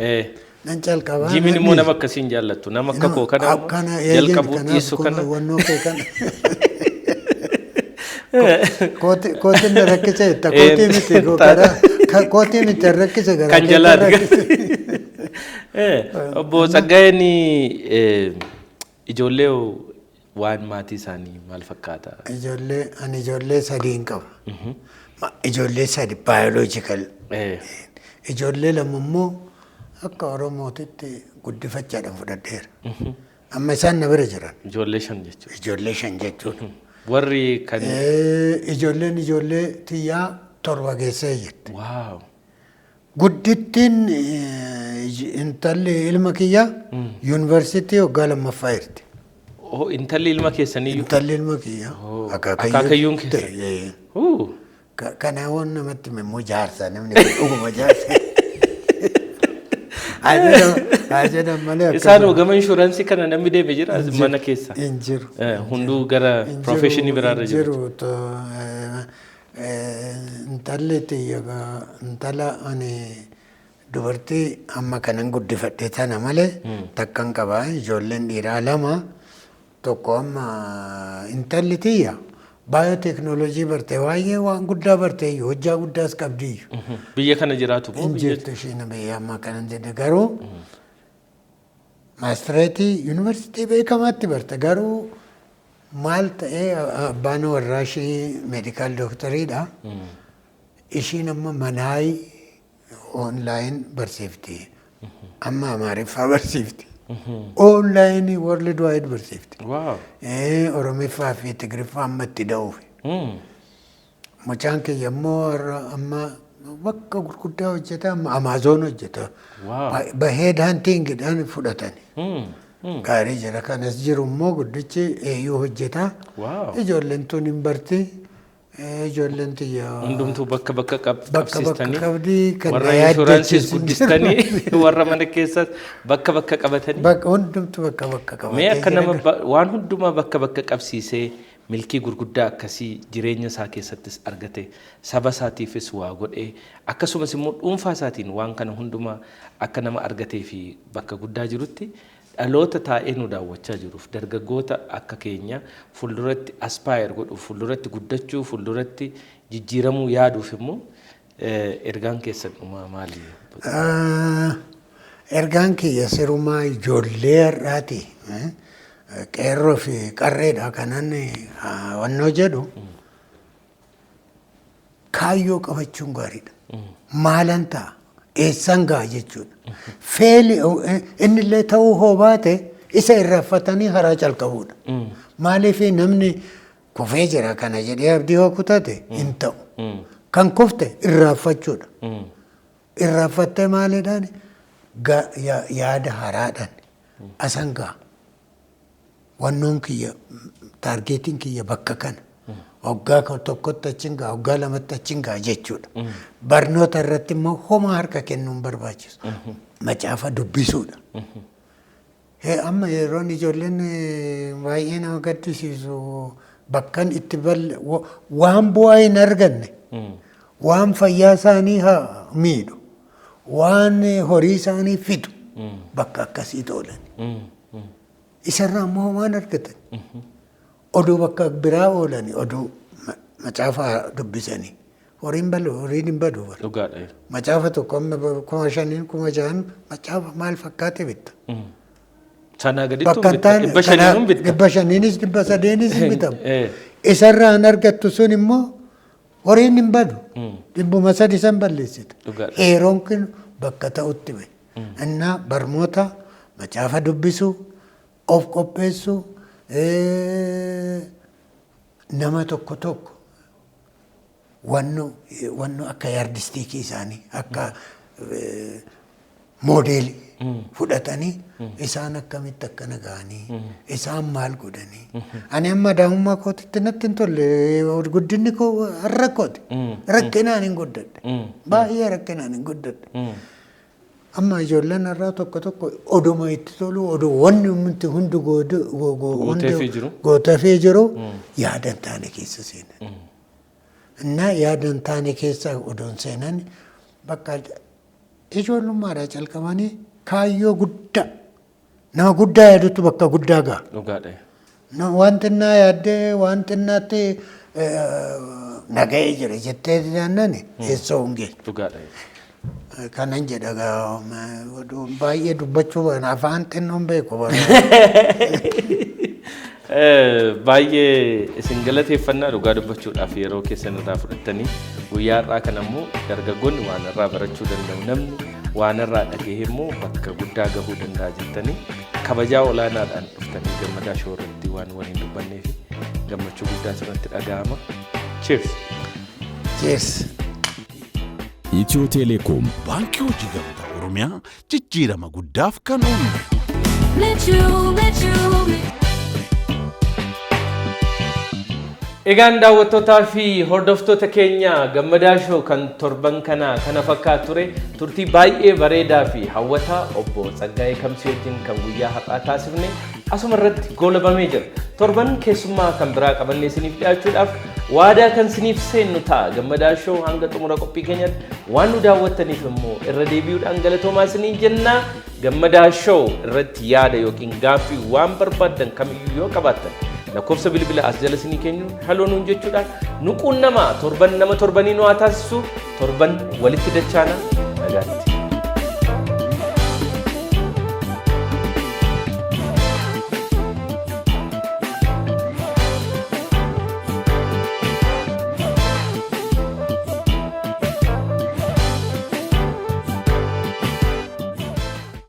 Speaker 2: Nan calqabaa.
Speaker 1: Jiimiin immoo nama akkasiin jaallattu. Nama akka koo kana jalqabuu dhiisuu kana.
Speaker 2: Wannoo kee kana. Kootiin na rakkisa jetta. Kootii miti gara kootii miti rakkisa gara.
Speaker 1: Kan jalaati. Obbo Tsaggaayeen ijoollee waan maatii isaanii maal fakkaata?
Speaker 2: Ani ijoollee sadii qaba. Ijoollee sadi biological. Ijoollee lama immoo akka Oromootitti guddifachaadhaan fudhadheera. Amma isaan na bira jiran.
Speaker 1: Ijoollee 5 jechuudha.
Speaker 2: Ijoollee 5 jechuudha.
Speaker 1: Warri kan
Speaker 2: ijoollee tiyyaa 7 geessee jirti.
Speaker 1: Waaw.
Speaker 2: Guddittiin intalli ilma kiyyaa yuunivarsiitii waggaa 2ffaa jirti.
Speaker 1: Intalli ilma keessanii?
Speaker 2: Intalli ilma kiyyaa.
Speaker 1: Akaakayyuun keessanii?
Speaker 2: Kana waan namatti immoo jaarsa namni dhuguma jaarsa. Ajajam malee akka
Speaker 1: isaan ogama inshuraansii kana namni deeme jira mana keessa?
Speaker 2: Hin jiru.
Speaker 1: Hunduu gara profeshinii biraarra jiru?
Speaker 2: Intalli tiyya intala ani dubartii amma kanan guddifadhe tana malee takkan qabaa ijoolleen dhiiraa 2 tokko amma intalli tiyya baayooteknooloojii bartee waa'ee waan guddaa bartee hojjaa guddaas qabdi.
Speaker 1: Biyya kana jiraatu moo
Speaker 2: biyya? Injirtu isheen biyya amma kanan jedhe garuu maastireetii yuunivarsiitii beekamaatti barte garuu maal ta'ee abbaan warraa ishee meedikaal doktariidha. Ishiin amma manaayi online barsiifti. Amma Amaariffaa barsiifti. Online world wide barsiifti.
Speaker 1: Wow.
Speaker 2: Oromiffaa fi Tigriffaa amma itti da'uuf. Mucaan kiyya immoo amma bakka gurguddaa hojjeta amma Amaazoon hojjeta. Bahee daantiingidhaan fudhatani. Gaarii jira kanas jiru immoo guddichi eeyyuu hojjeta. Ijoolleen tun hin barti. Ijoolleen tiyya
Speaker 1: hundumtuu bakka qabsiistanii
Speaker 2: warra
Speaker 1: inshuraansiis guddistanii warra mana keessas bakka qabatanii
Speaker 2: hundumtuu bakka qabatanii
Speaker 1: mee akka nama waan hundumaa bakka qabsiisee milkii gurguddaa akkasii jireenya isaa keessattis argate saba isaatiifis waa godhee akkasumas immoo dhuunfaa isaatiin waan kana hundumaa akka nama argatee fi bakka guddaa jirutti dhaloota taa'ee nu daawwachaa jiruuf dargaggoota akka keenya fuulduratti aspire godhu fuulduratti guddachuu fuulduratti jijjiiramuu yaaduuf immoo ergaan keessan maali?
Speaker 2: Ergaan kiyya sirumaa ijoollee har'aati. Qeerroo fi qarreedha kanan wannoo jedhu kaayyoo qabachuun gaariidha. Maalan ta'a? Eessan gaa jechuudha. Feeli inni illee ta'uu hoo baate isa irraanfatanii haraa calqabuudha. Maaliif namni kufee jira kana jedhee abdii hoo kutate hin ta'u. Kan kufte irraanfachuudha. Irraanfattee maaliidhaan yaada haraadhaan asan gaa. Wannoon kiyya taargeetiin kiyya bakka kana. Waggaa tokkotti achiin gaa waggaa lamatti achiin gaa jechuudha. Barnoota irratti immoo homaa harka kennuun barbaachisu. Macaafa dubbisuudha. Amma yeroon ijoolleen baay'ee nama gaddisiisu bakkan itti waan bu'aa hin arganne waan fayyaa isaanii haa miidhu waan horii isaanii fidu bakka akkasii toolan. Isarraa immoo waan argatan. Oduu bakka biraa oolani oduu macaafa dubbisanii horiin hin badu
Speaker 1: dhugaadha.
Speaker 2: Macaafa tokko amma 5,000 6,000 macaafa maal fakkaate bitta.
Speaker 1: Sanaa gaditti bitta 500 bitta
Speaker 2: 500 300 bitama. Isarraa hin argattu sun immoo horiin hin badu 300 san balleessita. Heeroon kun bakka ta'utti bahe. Innaa barmoota macaafa dubbisuu of qopheessuu nama tokko wanno akka yaardistiikii isaanii akka moodeelii fudhatanii isaan akkamitti akkana ga'anii isaan maal godhanii ani amma daa'imummaa kootitti natti hin tolle guddinni koo har'a kooti rakkinaan hin guddadhe baay'ee rakkinaan hin guddadhe. Amma ijoolleen har'aa tokko oduma itti tolu oduu wanni hundi gootafee jiru yaadan taane keessa seenan. Innaa yaadan taane keessa odoon seenan bakka ijoollummaadhaa calqabanii kaayyoo guddaa nama guddaa yaadutu bakka guddaa ga'a. Wanti innaa yaaddee wanti innaatti nagahee jira jettee jaannani eessoo hongee.
Speaker 1: Dhugaadha.
Speaker 2: Kanan jedha baay'ee dubbachuu afaan xinnoon beeku.
Speaker 1: Baay'ee isin galateeffannaa dhugaa dubbachuudhaaf yeroo keessan irraa fudhattanii guyyaa har'aa kana immoo dargaggoonni waan irraa barachuu danda'u namni waan irraa dhagahee immoo bakka guddaa gahuu danda'a jettanii kabajaa olaanaadhaan dhuftanii gammadaa shoo irratti waan waliin dubbannee fi gammachuu guddaa irratti dhaga'ama. Cheers.
Speaker 2: Cheers.
Speaker 3: Itiyoo Teleekoom
Speaker 4: baankii hojii gamtaa Oromiyaa jijjiirama guddaaf kan uume.
Speaker 1: Egaan daawwattootaa fi hordoftoota keenya gammadaa shoo kan torban kana kana fakkaatu ture turtii baay'ee bareedaa fi hawwataa obbo Tsaggaayee Kamsii wajjin kan guyyaa har'aa taasifne asuma irratti goolabamee jira. Torban keessummaa kan biraa qabannee isiniif dhiyaachuudhaaf waadaa kan isiniif seennu ta'a. Gammadaa shoo hanga xumura qophii keenyatti waan nu daawwattaniif immoo irra deebi'uudhaan galatoomaa isiniin jenna. Gammadaa shoo irratti yaada yookiin gaaffii waan barbaaddan kamiyyuu yoo qabaattan lakkoofsa bilbila as jala isinii kennu haloo nuun jechuudhaan nuquun nama torban nama torbanii nu haa taasisu torban walitti dachaana nagaatti.